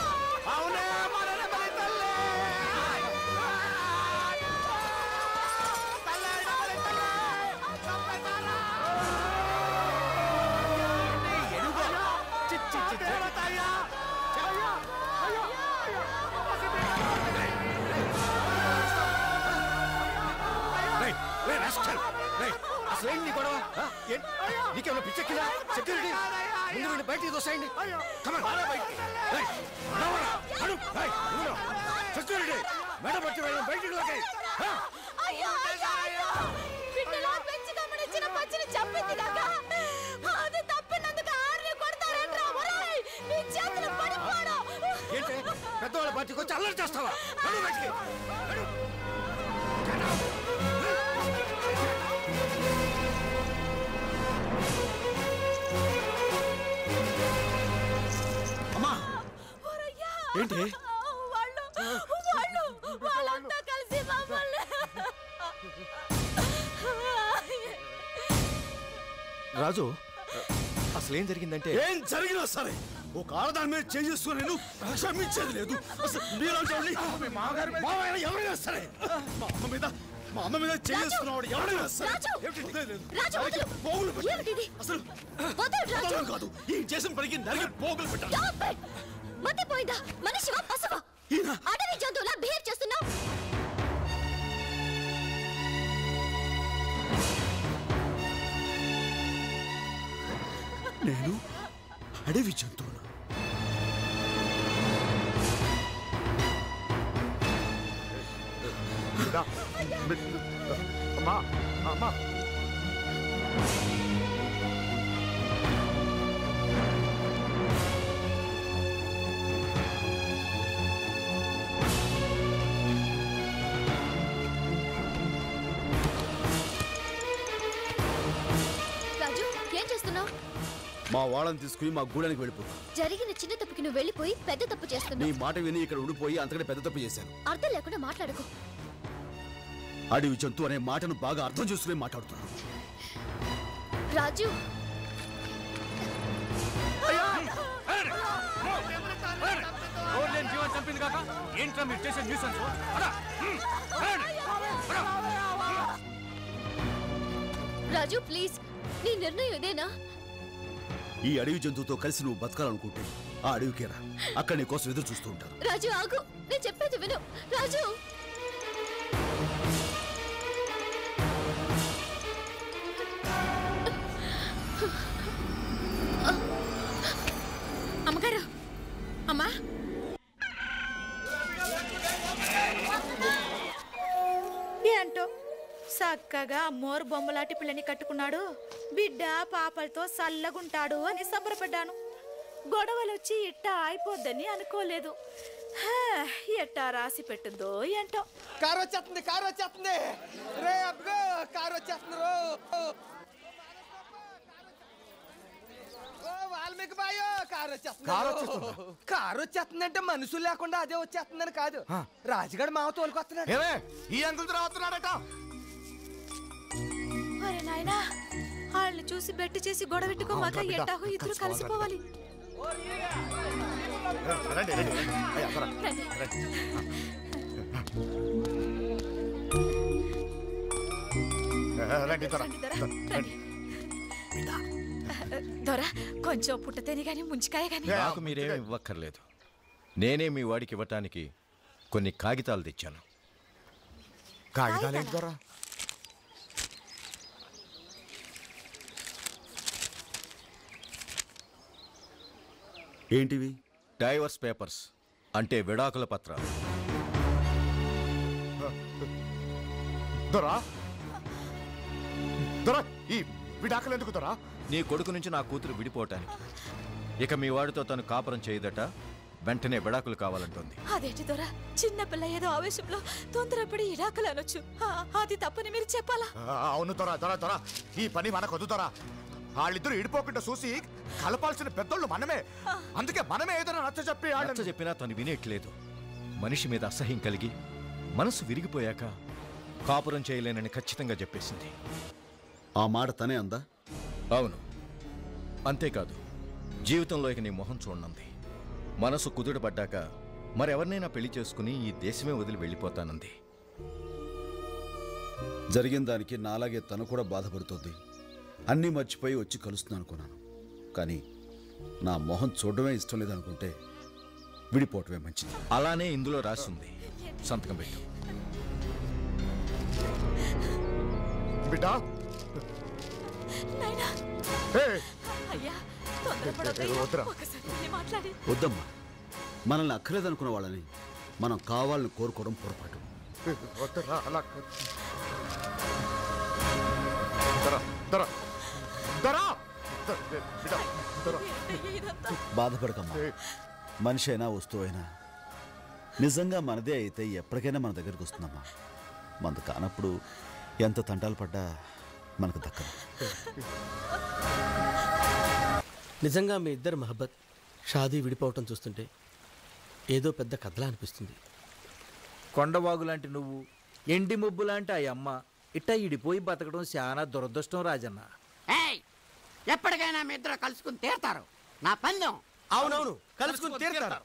అవునే మన నెమలి తల్లి. అసలు ఏంటి నీ గొడవ నీకేమైనా పిచ్చెక్కిందా? సెక్యూరిటీ ముందు వీడిని బయటికి దోసేయండి. సెక్యూరిటీ మేడం వచ్చి వెళ్ళండి బయటికి లాగే. ఏంటి పెద్దవాళ్ళ పార్టీకి వచ్చి అల్లరి చేస్తావా? బయటికి ఏంటి వాళ్ళంతా కలిసి మమ్మల్ని రాజు అసలు ఏం జరిగిందంటే ఏం జరిగినా సరే ఒక ఆడదాని మీద చేసుకుని నేను క్షమించేది లేదు. అసలు ఎవరైనా సరే మా అమ్మ మీద చేసుకున్నవాడు ఎవరైనా సరే పోగులు పెట్టాలి. అసలు కాదు ఈ చేసిన పనికి నరికి పోగులు పెట్టాలి. మతిపోయిందా? మనిషివా పశువా? అడవి జంతువులా బిహేవ్ చేస్తున్నావు. నేను అడవి జంతువును. అమ్మా అమ్మా రాజు ఏం చేస్తున్నావు? మా వాళ్ళని తీసుకుని మా గూడానికి వెళ్ళిపో. జరిగిన చిన్న తప్పుకి నువ్వు వెళ్ళిపోయి పెద్ద తప్పు నీ చేస్తున్నావు. మాట విని ఇక్కడ ఉండిపోయి అంతకంటే పెద్ద తప్పు చేశాను. అర్థం లేకుండా మాట్లాడుకో. అడవి జంతువు అనే మాటను బాగా అర్థం చేసుకుని మాట్లాడుతున్నాను. రాజు జీవన్ చంపింది కాక ఏంట్రా మీరు చేసే న్యూసెన్స్? రాజు ప్లీజ్, నీ నిర్ణయం ఇదేనా? ఈ అడవి జంతువుతో కలిసి నువ్వు బతకాలనుకుంటే ఆ అడవికి రా. అక్కడ నీ కోసం ఎదురు చూస్తూ ఉంటారు. రాజు ఆగు, నేను చెప్పేది విను. రాజు అమ్మగారు, అమ్మా ఏంటో చక్కగా మోరు బొమ్మలాంటి పిల్లని కట్టుకున్నాడు. బిడ్డ పాపలతో సల్లగుంటాడు అని సంబరపడ్డాను. గొడవలొచ్చి ఇట్టా అయిపోద్దని అనుకోలేదు. ఎట్టా రాసి పెట్టిందో ఏంటో. కారు వచ్చేస్తుంది, కారు వచ్చేస్తుంది రే అబ్బో, కారు వచ్చేస్తుంది రో. వాల్మీకి బాయో కారు వచ్చేస్తుంది. కారు వచ్చేస్తుందంటే మనుషులు లేకుండా అదే వచ్చేస్తుందని కాదు, రాజుగాడు మావ తోలుకొస్తున్నాడు. ఈ అంకుల్ రావస్తున్నాడట. అరే నాయనా, వాళ్ళని చూసి బెట్టు చేసి గొడవెట్టుకోమాక ఎట్టాహో ఇద్దరు కలిసిపోవాలి. దొరా కొంచెం పుట్టతేని గాని ముంచికాయ గాని. నాకు మీరేమి ఇవ్వక్కర్లేదు. నేనే మీ వాడికి ఇవ్వటానికి కొన్ని కాగితాలు తెచ్చాను. కాగితాలు ఏంటి దొరా? ఏంటివి? డైవర్స్ పేపర్స్, అంటే విడాకుల పత్రాలు. దొరా దొరా ఈ విడాకులు ఎందుకు దొరా? నీ కొడుకు నుంచి నా కూతురు విడిపోవటానికి. ఇక మీ వాడితో తను కాపురం చేయదట, వెంటనే విడాకులు కావాలంటుంది. అదేంటి దొరా, చిన్న పిల్ల ఏదో ఆవేశంలో తొందరపడి ఇడాకులు అనొచ్చు. అది తప్పని మీరు చెప్పాలా? అవును దొరా దొరా దొరా, ఈ పని మనకొద్దు దొరా. వాళ్ళిద్దరు ఇడిపోకుండా చూసి కలపాల్సిన పెద్దోళ్ళు మనమే. అందుకే మనమే ఏదైనా నచ్చ చెప్పినా తను వినేట్లేదు. మనిషి మీద అసహ్యం కలిగి మనసు విరిగిపోయాక కాపురం చేయలేనని ఖచ్చితంగా చెప్పేసింది. ఆ మాట తనే అందా? అవును. అంతేకాదు, జీవితంలో ఇక నీ మొహం చూడనుంది. మనసు కుదుటపడ్డాక మరెవరినైనా పెళ్లి చేసుకుని ఈ దేశమే వదిలి వెళ్ళిపోతానంది. జరిగిన దానికి నాలాగే తను కూడా బాధపడుతుంది. అన్నీ మర్చిపోయి వచ్చి కలుస్తున్నాను అనుకున్నాను. కానీ నా మొహం చూడడమే ఇష్టం లేదనుకుంటే విడిపోవటమే మంచిది. అలానే ఇందులో రాసింది. సంతకం పెట్టు. బిడ్డా నాయనా. అయ్యా, తొందరపడొద్దయ్యా. ఒకసారి వెళ్ళి మాట్లాడి. వద్దమ్మా, మనల్ని అక్కర్లేదనుకున్న వాళ్ళని మనం కావాలని కోరుకోవడం పొరపాటు. బాధపడకమ్మా. మనిషి అయినా వస్తువు అయినా నిజంగా మనదే అయితే ఎప్పటికైనా మన దగ్గరికి వస్తుందమ్మా. మనది కానప్పుడు ఎంత తంటాలు పడ్డా మనకు దక్కదు. నిజంగా మీ ఇద్దరు మహబ్బత్ షాదీ విడిపోవటం చూస్తుంటే ఏదో పెద్ద కథలా అనిపిస్తుంది. కొండవాగు లాంటి నువ్వు, ఎండి మొబ్బు లాంటి ఆ అమ్మ ఇట్ట ఇడిపోయి బతకడం చాలా దురదృష్టం రాజన్న. ఏయ్, ఎప్పటికైనా మీ ఇద్దరు కలుసుకుని తీరుతారు. నా పందెం. అవునవును, కలుసుకుని తీరుతారు.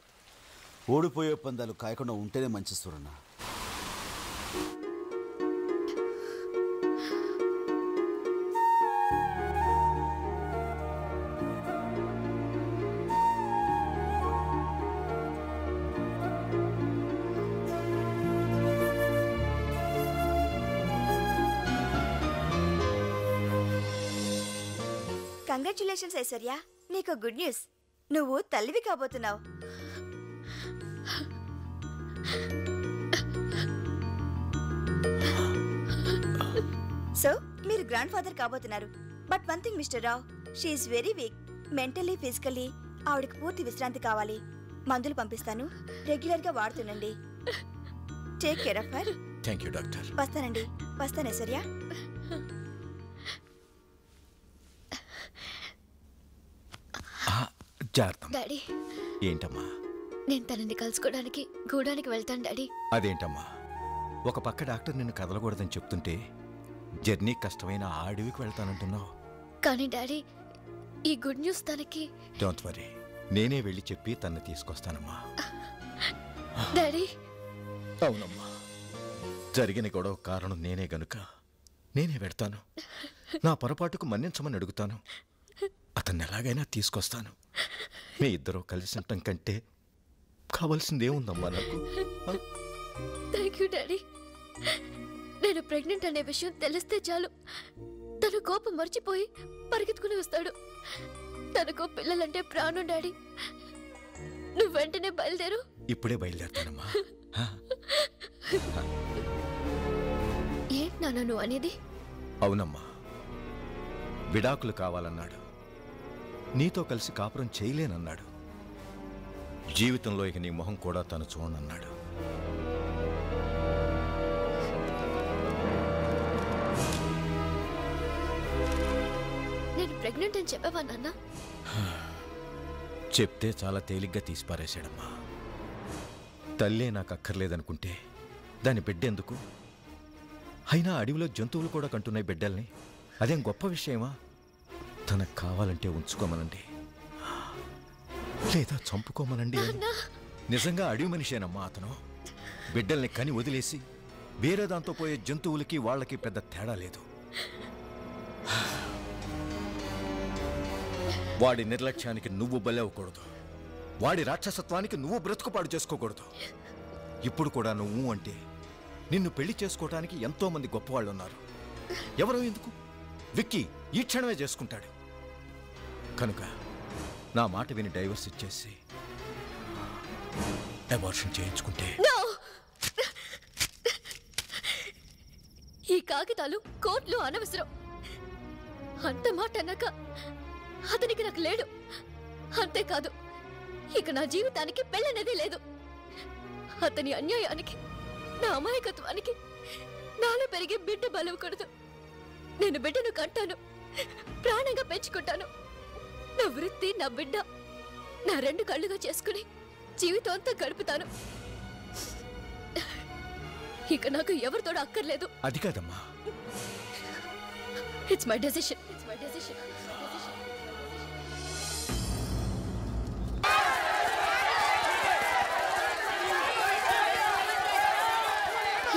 ఓడిపోయే పందాలు కాయకుండా ఉంటేనే మంచి సూరన్న. కంగ్రాచులేషన్స్ ఐశ్వర్య, నీకు గుడ్ న్యూస్. నువ్వు తల్లివి కాబోతున్నావు. సో మీరు గ్రాండ్ ఫాదర్ కాబోతున్నారు. But one thing mister Rao, she is very weak. Mentally physically ఆవిడకి పూర్తి విశ్రాంతి కావాలి. మందులు పంపిస్తాను, రెగ్యులర్ గా వాడుతుండండి. Take care of her. Thank you doctor. వస్తానండి. వస్తాను ఐశ్వర్య. డాడీ ఏంటమ్మా? నేను తనని కలుసుకోవడానికి గూడానికి వెళ్తాను డాడీ. అదేంటమ్మా, ఒక పక్క డాక్టర్ నిన్ను కదలకూడదని చెప్తుంటే జర్నీ కష్టమైన ఆ అడవికి వెళ్తానంటున్నావు. కానీ డాడీ, ఈ గుడ్ న్యూస్ తనకి. డోంట్ వరీ, నేనే వెళ్ళి చెప్పి తన్ని తీసుకొస్తానమ్మా. డాడీ. అవునమ్మా, జరిగిన గొడవ కారణం నేనే గనుక నేనే వెళ్తాను. నా పొరపాటుకు మన్నించమని అడుగుతాను. అతన్ని ఎలాగైనా తీసుకొస్తాను. మీ ఇద్దరూ కలిసి ఉండటం కంటే కావాల్సిందేముందమ్మా నాకు? Thank you daddy. నేను ప్రెగ్నెంట్ అనే విషయం తెలిస్తే చాలు తను కోపం మర్చిపోయి పరిగెత్తుకుని వస్తాడు. తనకు పిల్లలంటే ప్రాణం డాడీ. నువ్వు వెంటనే బయలుదేరు. ఇప్పుడే బయలుదేరుతానమ్మా. ఏంటి నాన్న నువ్వు అనేది? అవునమ్మా, విడాకులు కావాలన్నాడు. నీతో కలిసి కాపురం చేయలేనన్నాడు. జీవితంలో ఇక నీ మొహం కూడా తను చూడనన్నాడు. నేను ప్రెగ్నెంట్ అని చెప్పావా నాన్న? చెప్తే చాలా తేలిగ్గా తీసిపారేశాడమ్మా. తల్లే నాకు అక్కర్లేదనుకుంటే దాని బిడ్డెందుకు? అయినా అడవిలో జంతువులు కూడా కంటున్నాయి బిడ్డల్ని. అదేం గొప్ప విషయమా? తనకు కావాలంటే ఉంచుకోమనండి, లేదా చంపుకోమనండి. నిజంగా అడవి మనిషేనమ్మా అతను. బిడ్డల్ని కని వదిలేసి వేరే దాంతో పోయే జంతువులకి వాళ్ళకి పెద్ద తేడా లేదు. వాడి నిర్లక్ష్యానికి నువ్వు బలవ్వకూడదు. వాడి రాక్షసత్వానికి నువ్వు బ్రతుకుపాడు చేసుకోకూడదు. ఇప్పుడు కూడా నువ్వు అంటే నిన్ను పెళ్లి చేసుకోవటానికి ఎంతో మంది గొప్పవాళ్ళు ఉన్నారు. ఎవరో ఎందుకు? విక్కీ ఈ క్షణమే చేసుకుంటాడు. కనుక నా మాట విని డైవర్స్ ఇచ్చేసి అబార్షన్ చేయించుకుంటే. ఈ కాగితాలు కోర్టులో అనవసరం. అంత మాట అన్నాక అతనికి నాకు లేడు. అంతేకాదు, ఇక నా జీవితానికి పెళ్ళనేది లేదు. అతని అన్యాయానికి, నా అమాయకత్వానికి నాలో పెరిగే బిడ్డ బలవకూడదు. నేను బిడ్డను కంటాను, ప్రాణంగా పెంచుకుంటాను. నా వృత్తి, నా బిడ్డ నా రెండు కళ్ళుగా చేసుకుని జీవితం అంతా గడుపుతాను. ఇక నాకు ఎవరితోడు అక్కర్లేదు. అది కాదమ్మా. It's my decision.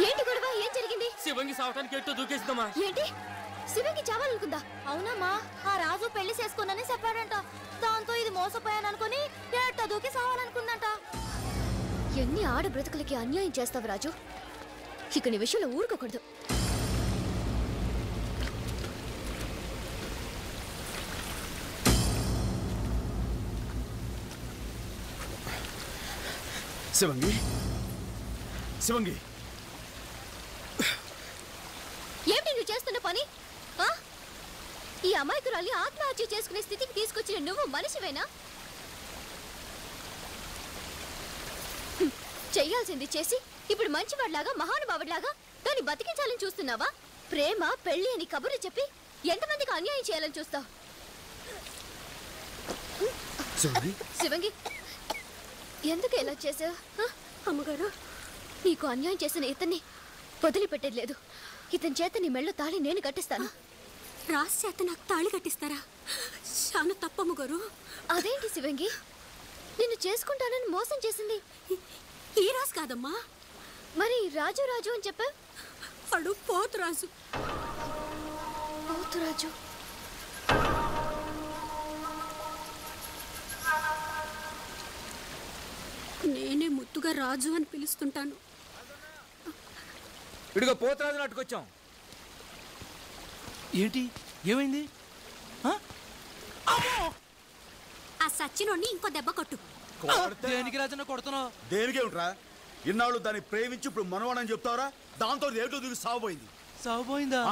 ఏంటి గొడవ? ఏం జరిగింది? శివంగి సావటానికి ఎట్టు దూకేసిందమ్మా. ఏంటి? శివంగి చావాలనుకుందా? అవునమ్మా, ఆ రాజు పెళ్లి చేసుకోనని చెప్పాడంట. దాంతో ఇది మోసపోయాననుకుని ఎట్ట దూకి సావాలనుకుందంట. ఎన్ని ఆడ బ్రతుకులకి అన్యాయం చేస్తావు రాజు. ఇక నీ విషయంలో ఊరుకోకూడదు. శివంగి శివంగి ఏమిటి నువ్వు చేస్తున్న పని? ఈ అమాయకురాలి ఆత్మహత్య చేసుకునే స్థితికి తీసుకొచ్చిన నువ్వు మనిషివేనా? చెయ్యాల్సింది చేసి ఇప్పుడు మంచివాడిలాగా మహానుభావుడిలాగా దాన్ని బతికించాలని చూస్తున్నావా? ప్రేమ పెళ్లి అని కబుర్లు చెప్పి ఎంతమందికి అన్యాయం చేయాలని చూస్తావు? శివంగి, ఎందుకు ఇలా చేసావు? అమ్మగారు, నీకు అన్యాయం చేసిన ఇతన్ని వదిలిపెట్టేది లేదు. ఇతని చేత నీ మెళ్ళో తాళి నేను కట్టిస్తాను. రాసి చేత నాకు తాళి కట్టిస్తారా? చాలా తప్పమ్మగారు. అదేంటి శివంగి, నిన్ను చేసుకుంటానని మోసం చేసింది ఈ రాజు కాదమ్మా. మరి రాజు రాజు అని చెప్పా? వాడు పోతురాజు. పోతురాజు నేనే ముద్దుగా రాజు అని పిలుస్తుంటాను. ఇదిగో పోతురాజు నాటుకొచ్చాం. ఏంటి ఏమైంది? ఆ సచ్చినోడిని ఇంకో దెబ్బ కొట్టు. దేనికి రాజన్న కొడుతున్నావు? దేనికేమిట్రా? ఇన్నాళ్ళు దాన్ని ప్రేమించి ఇప్పుడు మనవాడని చెప్తావరా? దాంతో ఏటో దిగి సాగుపోయింది. సాగుపోయిందా?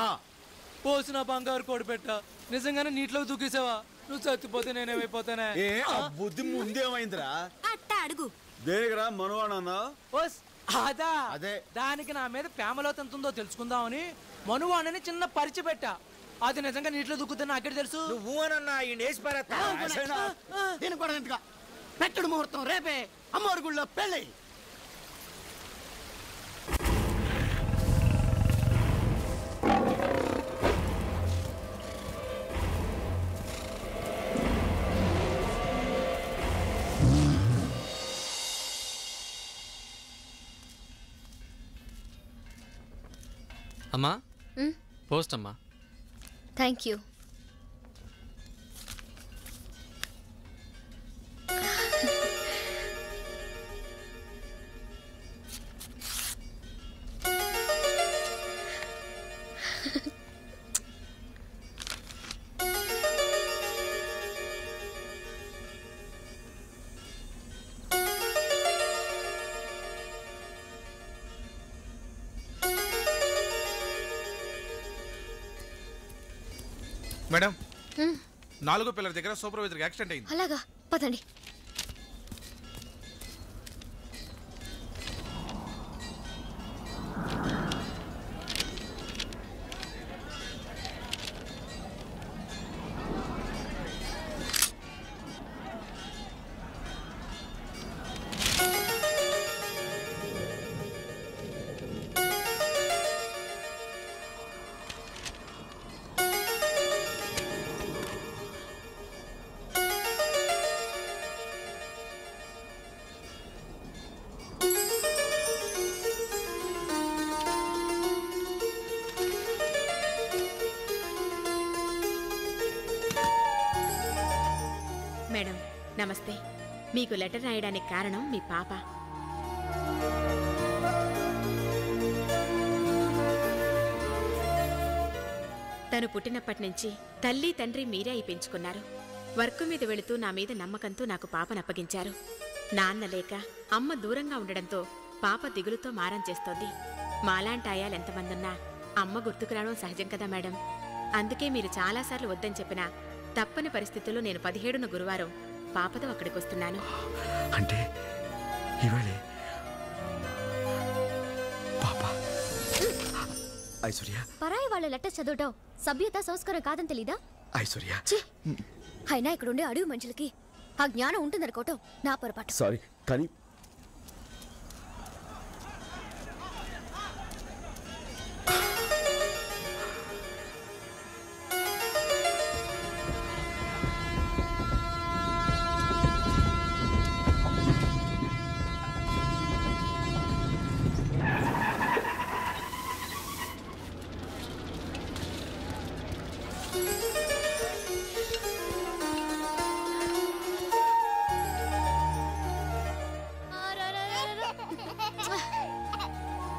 పోసిన బంగారు కోడి పెట్ట నిజంగానే నీటిలో దూకేసావా? నువ్వు చచ్చిపోతే నేనేమైపోతానే? బుద్ధి ముందేమైందిరా? అట్ట అడుగు. దేనికిరా మనవాడన్నా? అదా అదే దానికి నా మీద ప్రేమలో ఎంతుందో తెలుసుకుందామని మనువాణని చిన్న పరిచి పెట్టా. అది నిజంగా నీటిలో దూకుతుంది నాకే తెలుసు. నువ్వు అనన్నా దీని కూడా ఇంతగా పెట్టుడు ముహూర్తం రేపే అమ్మవారి గుళ్ళో పెళ్ళి. అమ్మా పోస్ట్ అమ్మా. Thank you. మేడం, 4 పిల్లల దగ్గర సూపర్వైజర్కి యాక్సిడెంట్ అయింది. అలాగా, పదండి. మేడం నమస్తే. మీకు లెటర్ రాయడానికి కారణం మీ పాప. తను పుట్టినప్పటి నుంచి తల్లి తండ్రి మీరే అయి పెంచుకున్నారు. వర్క్ మీద వెళుతూ నా మీద నమ్మకంతో నాకు పాపనప్పగించారు. నాన్న లేక అమ్మ దూరంగా ఉండడంతో పాప దిగులుతో మారం చేస్తోంది. మాలాంటి ఆయాలు ఎంతమందున్నా అమ్మ గుర్తుకు రావడం సహజం కదా మేడం. అందుకే మీరు చాలాసార్లు వద్దని చెప్పినా తప్పని పరిస్థితుల్లో నేను 17న గురువారం పాపతో అక్కడికి వస్తున్నాను. అంటే ఇవాళే పాప. ఐశ్వర్య, పరాయి వాళ్ళ లెటర్ చదవటం సభ్యత సంస్కారం కాదని తెలీదా? ఐశ్వర్య, అయినా ఇక్కడుండే అడవి మనుషులకి ఆ జ్ఞానం ఉంటుందనుకోవటం నా పొరపాటు. సారీ కానీ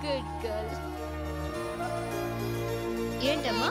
గుడ్ గర్ల్. ఏంటమ్మా?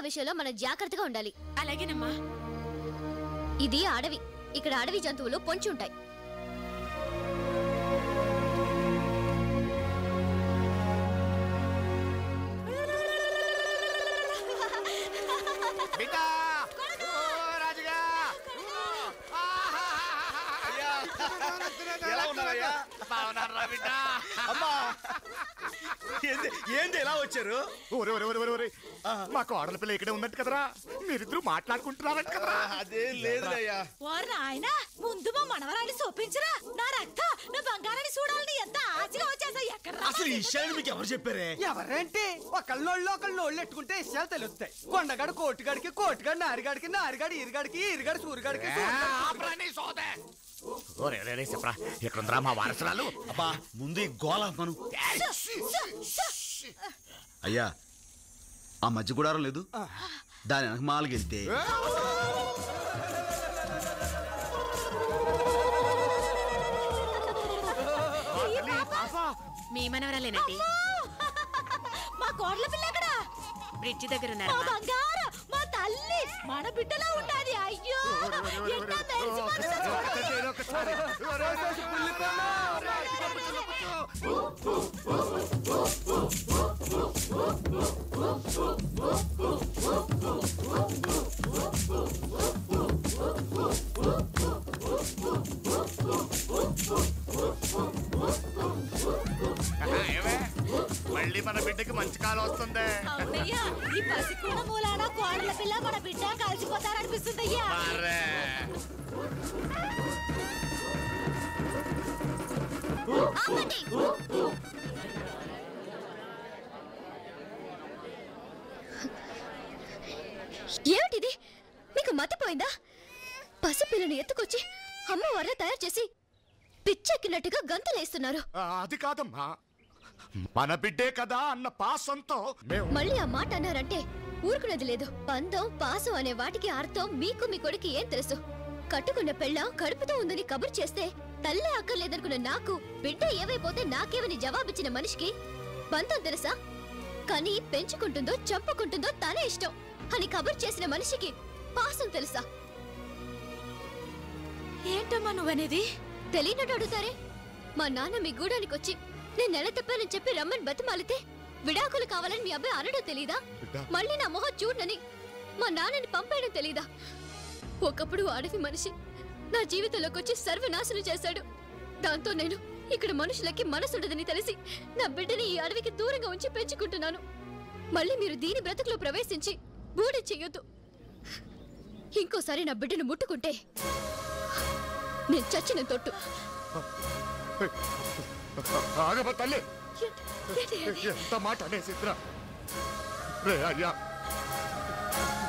విషయంలో మనం జాగ్రత్తగా ఉండాలి. అలాగేనమ్మా. ఇది అడవి. ఇక్కడ అడవి జంతువులు పొంచి ఉంటాయి. ఏంది ఎలా వచ్చారు? మా కోడల పిల్ల ఇక్కడే ఉందంట కదరా, మీరిద్దరు మాట్లాడుకుంటున్నారంట కదరా. అదేం లేదులయ్యా. ఆయన ముందు మా మనవరాన్ని చూపించరా. నా రక్త నా బంగారాన్ని చూడాలని ఎంత ఆశగా వచ్చేసా. ఎక్కడ అసలు ఈ విషయాన్ని మీకు ఎవరు చెప్పారే? ఎవరేంటి ఒకళ్ళోళ్ళు ఎట్టుకుంటే విషయాలు తెలుస్తాయి. కొండగాడు కోటిగాడికి, కోటిగాడు నారిగాడికి, నారిగాడు ఇరిగాడికి, ఇరిగాడు సూరిగాడికి. చెప్పరా ఎక్కడుందిరా మా వారసురాలు? అబ్బా ముందు ఈ గోళ మను. అయ్యా ఆ మధ్య గుడారం లేదు, దాని వెనక మాలకెళ్తే మీ మనవరాలేనండి. మా కోడల పిల్ల ఎక్కడ? బ్రిడ్జి దగ్గర మా ఉన్నారు. బంగారం, మా తల్లి, మన బిడ్డలా ఉండాలి. అయ్యో ఎంత తెలిసి మళ్ళీ మన బిడ్డకి మంచి కాలం వస్తుంది. అవునయ్యా, ఈ పసికూడ మూలాన కోడల పిల్ల మన బిడ్డ కలిసిపోతారనిపిస్తుందయ్యా. ఏమిటిది? మీకు మతిపోయిందా? పసిపిల్లని ఎత్తుకొచ్చి అమ్మవారిని తయారు చేసి పిచ్చెక్కినట్టుగా గంతులేస్తున్నారు. అది కాదమ్మా, మన బిడ్డే కదా అన్న పాసంతో మళ్ళీ ఆ మాట అన్నారంటే ఊరుకునేది లేదు. పందం పాసం అనే వాటికి అర్థం మీకు మీ కొడుకు ఏం తెలుసు? కట్టుకున్న పెళ్ళాం కడుపుతో ఉందని కబురు చేస్తే తల్లే అక్కర్లేదనుకున్న నాకు బిడ్డ ఏవైపోతే నాకేమని జవాబిచ్చిన మనిషికి పంతం తెలుసా? కానీ పెంచుకుంటుందో చంపుకుంటుందో తనే ఇష్టం అని కబురు చేసిన మనిషికి పాసం తెలుసా? ఏంటమ్మా నువ్వనేది? తెలియనట్టు అడుగుతారే. మా నాన్న మీ గూడానికి వచ్చి నేను నెల తప్పానని చెప్పి రమ్మని బతిమాలితే విడాకులు కావాలని మీ అబ్బాయి అనడం తెలీదా? మళ్ళీ నా మొహం చూడనని మా నాన్నని పంపేయడం తెలీదా? ఒకప్పుడు అడవి మనిషి నా జీవితంలోకి వచ్చి సర్వనాశనం చేశాడు. దాంతో నేను ఇక్కడ మనుషులకి మనసుండదని తెలిసి నా బిడ్డని ఈ అడవికి దూరంగా ఉంచి పెంచుకుంటున్నాను. మళ్ళీ మీరు దీని బ్రతుకులో ప్రవేశించి బూడి చెయ్యొద్దు. ఇంకోసారి నా బిడ్డను ముట్టుకుంటే నేను చచ్చిన తొట్టు. ఆగమ తల్లి, ఎంత మాట అనేసిద్రా? రే అయ్యా,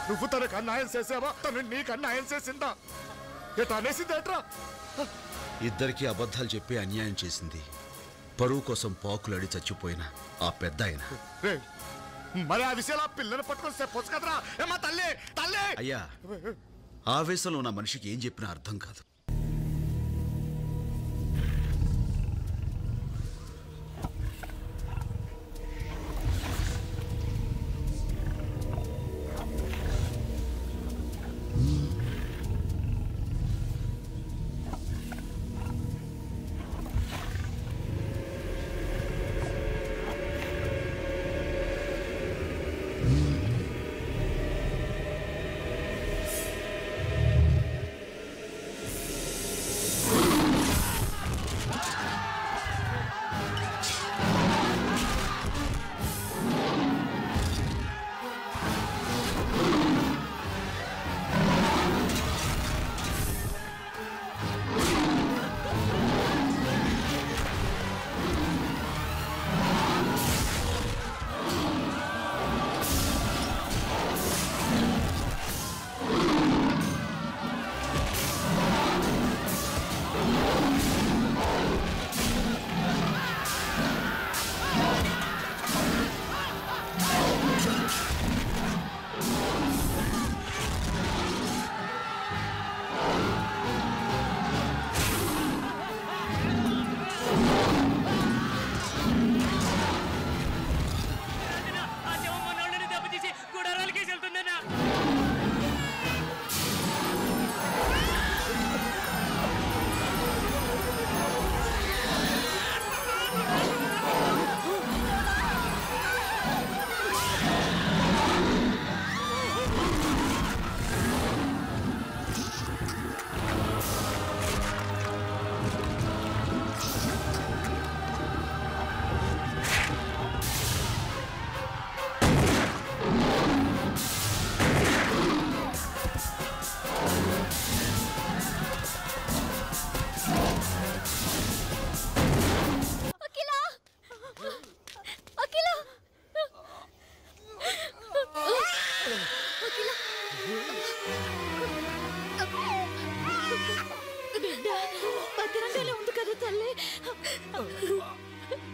నువ్వు తనకు అన్యాయం చేసావా, తను నీకు అన్యాయం చేసిందా? ఎట అనేసిందేట్రా? ఇద్దరికి అబద్ధాలు చెప్పి అన్యాయం చేసింది పరువు కోసం పాకులడి చచ్చిపోయిన ఆ పెద్ద ఆయన. మరి ఆ విషయాలు పిల్లలు పట్టుకొని చెప్పొచ్చు కదరా? ఏమా తల్లి, తల్లి! అయ్యా ఆవేశంలో ఉన్న మనిషికి ఏం చెప్పినా అర్థం కాదు.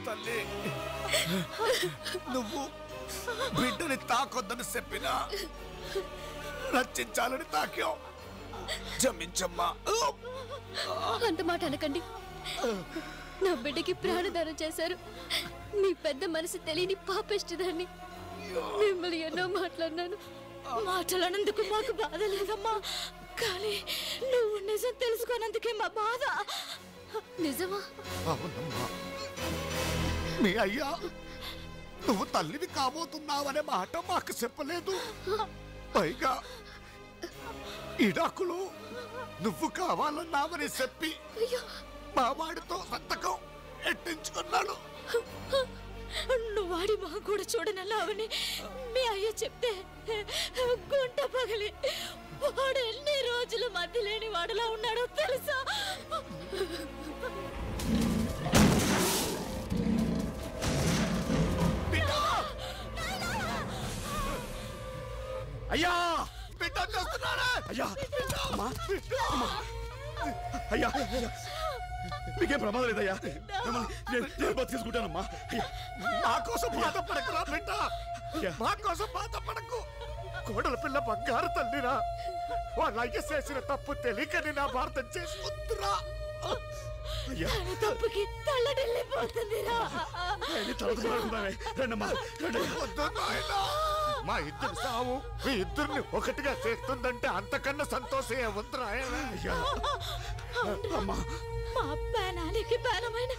తల్లి నువ్వు బిడ్డని తాకొద్దని చెప్పినా రక్షించాలని తాకావు. క్షమించమ్మా. అంత మాట అనకండి. నా బిడ్డకి ప్రాణదానం చేశారు. మీ పెద్ద మనసు తెలియని పాపిష్టిదాన్ని. మిమ్మల్ని ఎన్నో మాట్లాడినాను. మాట్లాడినందుకు మాకు బాధ లేదమ్మా, కానీ నువ్వు నిజం తెలుసుకోనందుకే మా బాధ. నిజమా? అవునమ్మా. మీ అయ్యా నువ్వు తల్లిని కాబోతున్నావనే మాట మాకు చెప్పలేదు. పైగా ఇడాకులు నువ్వు కావాలన్నావని చెప్పి మా వాడితో సంతకం ఎట్టించుకున్నాడు. నువ్వు వాడి మా కూడా చూడనన్నావని మీ అయ్య చెప్తే గుంట పగిలి వాడు ఎన్ని రోజులు మధ్య లేని వాడులా ఉన్నాడో తెలుసా? అయ్యా బిడ్డ చేస్తున్నాడా? అయ్యా అమ్మా, అమ్మా. అయ్యా మీకేం ప్రమాదం లేదయ్యా. నేను బతికేసుకుంటానమ్మా. మా కోసం బాధపడకురా బిడ్డ, మా కోసం బాధపడకు. కోడల పిల్ల బంగారు తల్లిరా. వాళ్ళ అయ్య చేసిన తప్పు తెలియకని నా భారతం చేసుకుంటురా. తప్పుకి తల్లడిల్లిపోతుందిరా. మా ఇద్దరు సావు మీ ఇద్దరిని ఒకటిగా చేస్తుందంటే అంతకన్నా సంతోషమే ఉందిరా. మా ప్రాణానికి ప్రాణమైన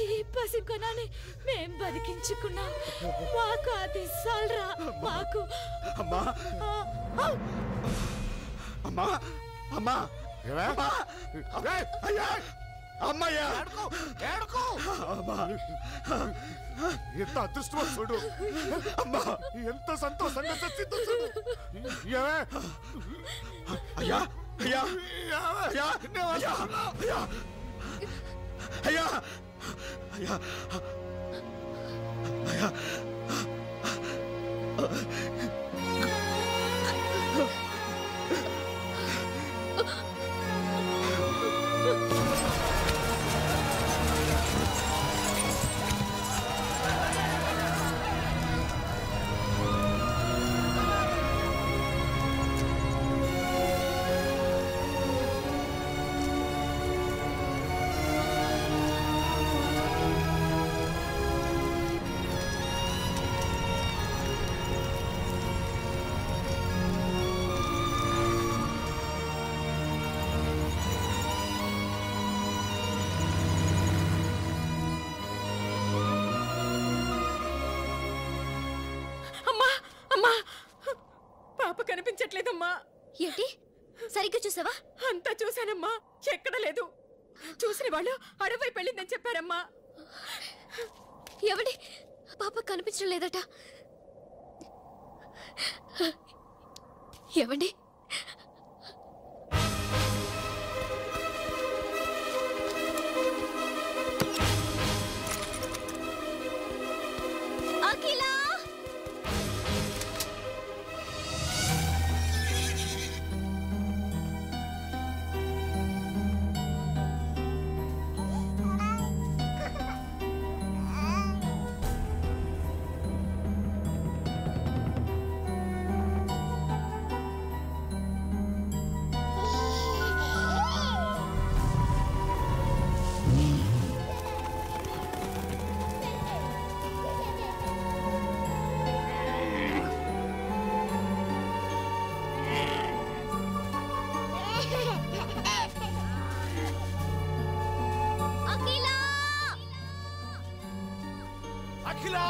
ఈ పసికొనాన్ని మేం బతికించుకున్నాం. మాకు అది సాల్రా. మాకు అమ్మా అమ్మా అమ్మా అయ్యా అమ్మయ్యా ఎంత అదృష్టవంతుడు. అమ్మా ఎంత సంతోషంగా చచ్చిందో చూడు. అయ్యా అయ్యా అయ్యా అయ్యా అయ్యా అయ్యా అయ్యా అయ్యా కనిపించట్లేదమ్మా. ఏంటి? సరిగ్గా చూసావా? అంతా చూశానమ్మా, ఎక్కడ లేదు. చూసిన వాళ్ళు అడవి వెళ్ళిందని చెప్పారమ్మా. ఎవడి పాప కనిపించడం లేదట. ఎవండి? అఖిలా! అఖిలా!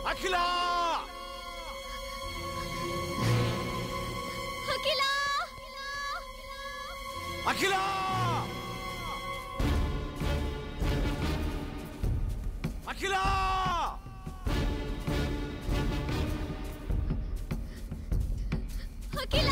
అఖిల అఖిల అఖిల అఖిల అఖిల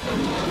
Oh,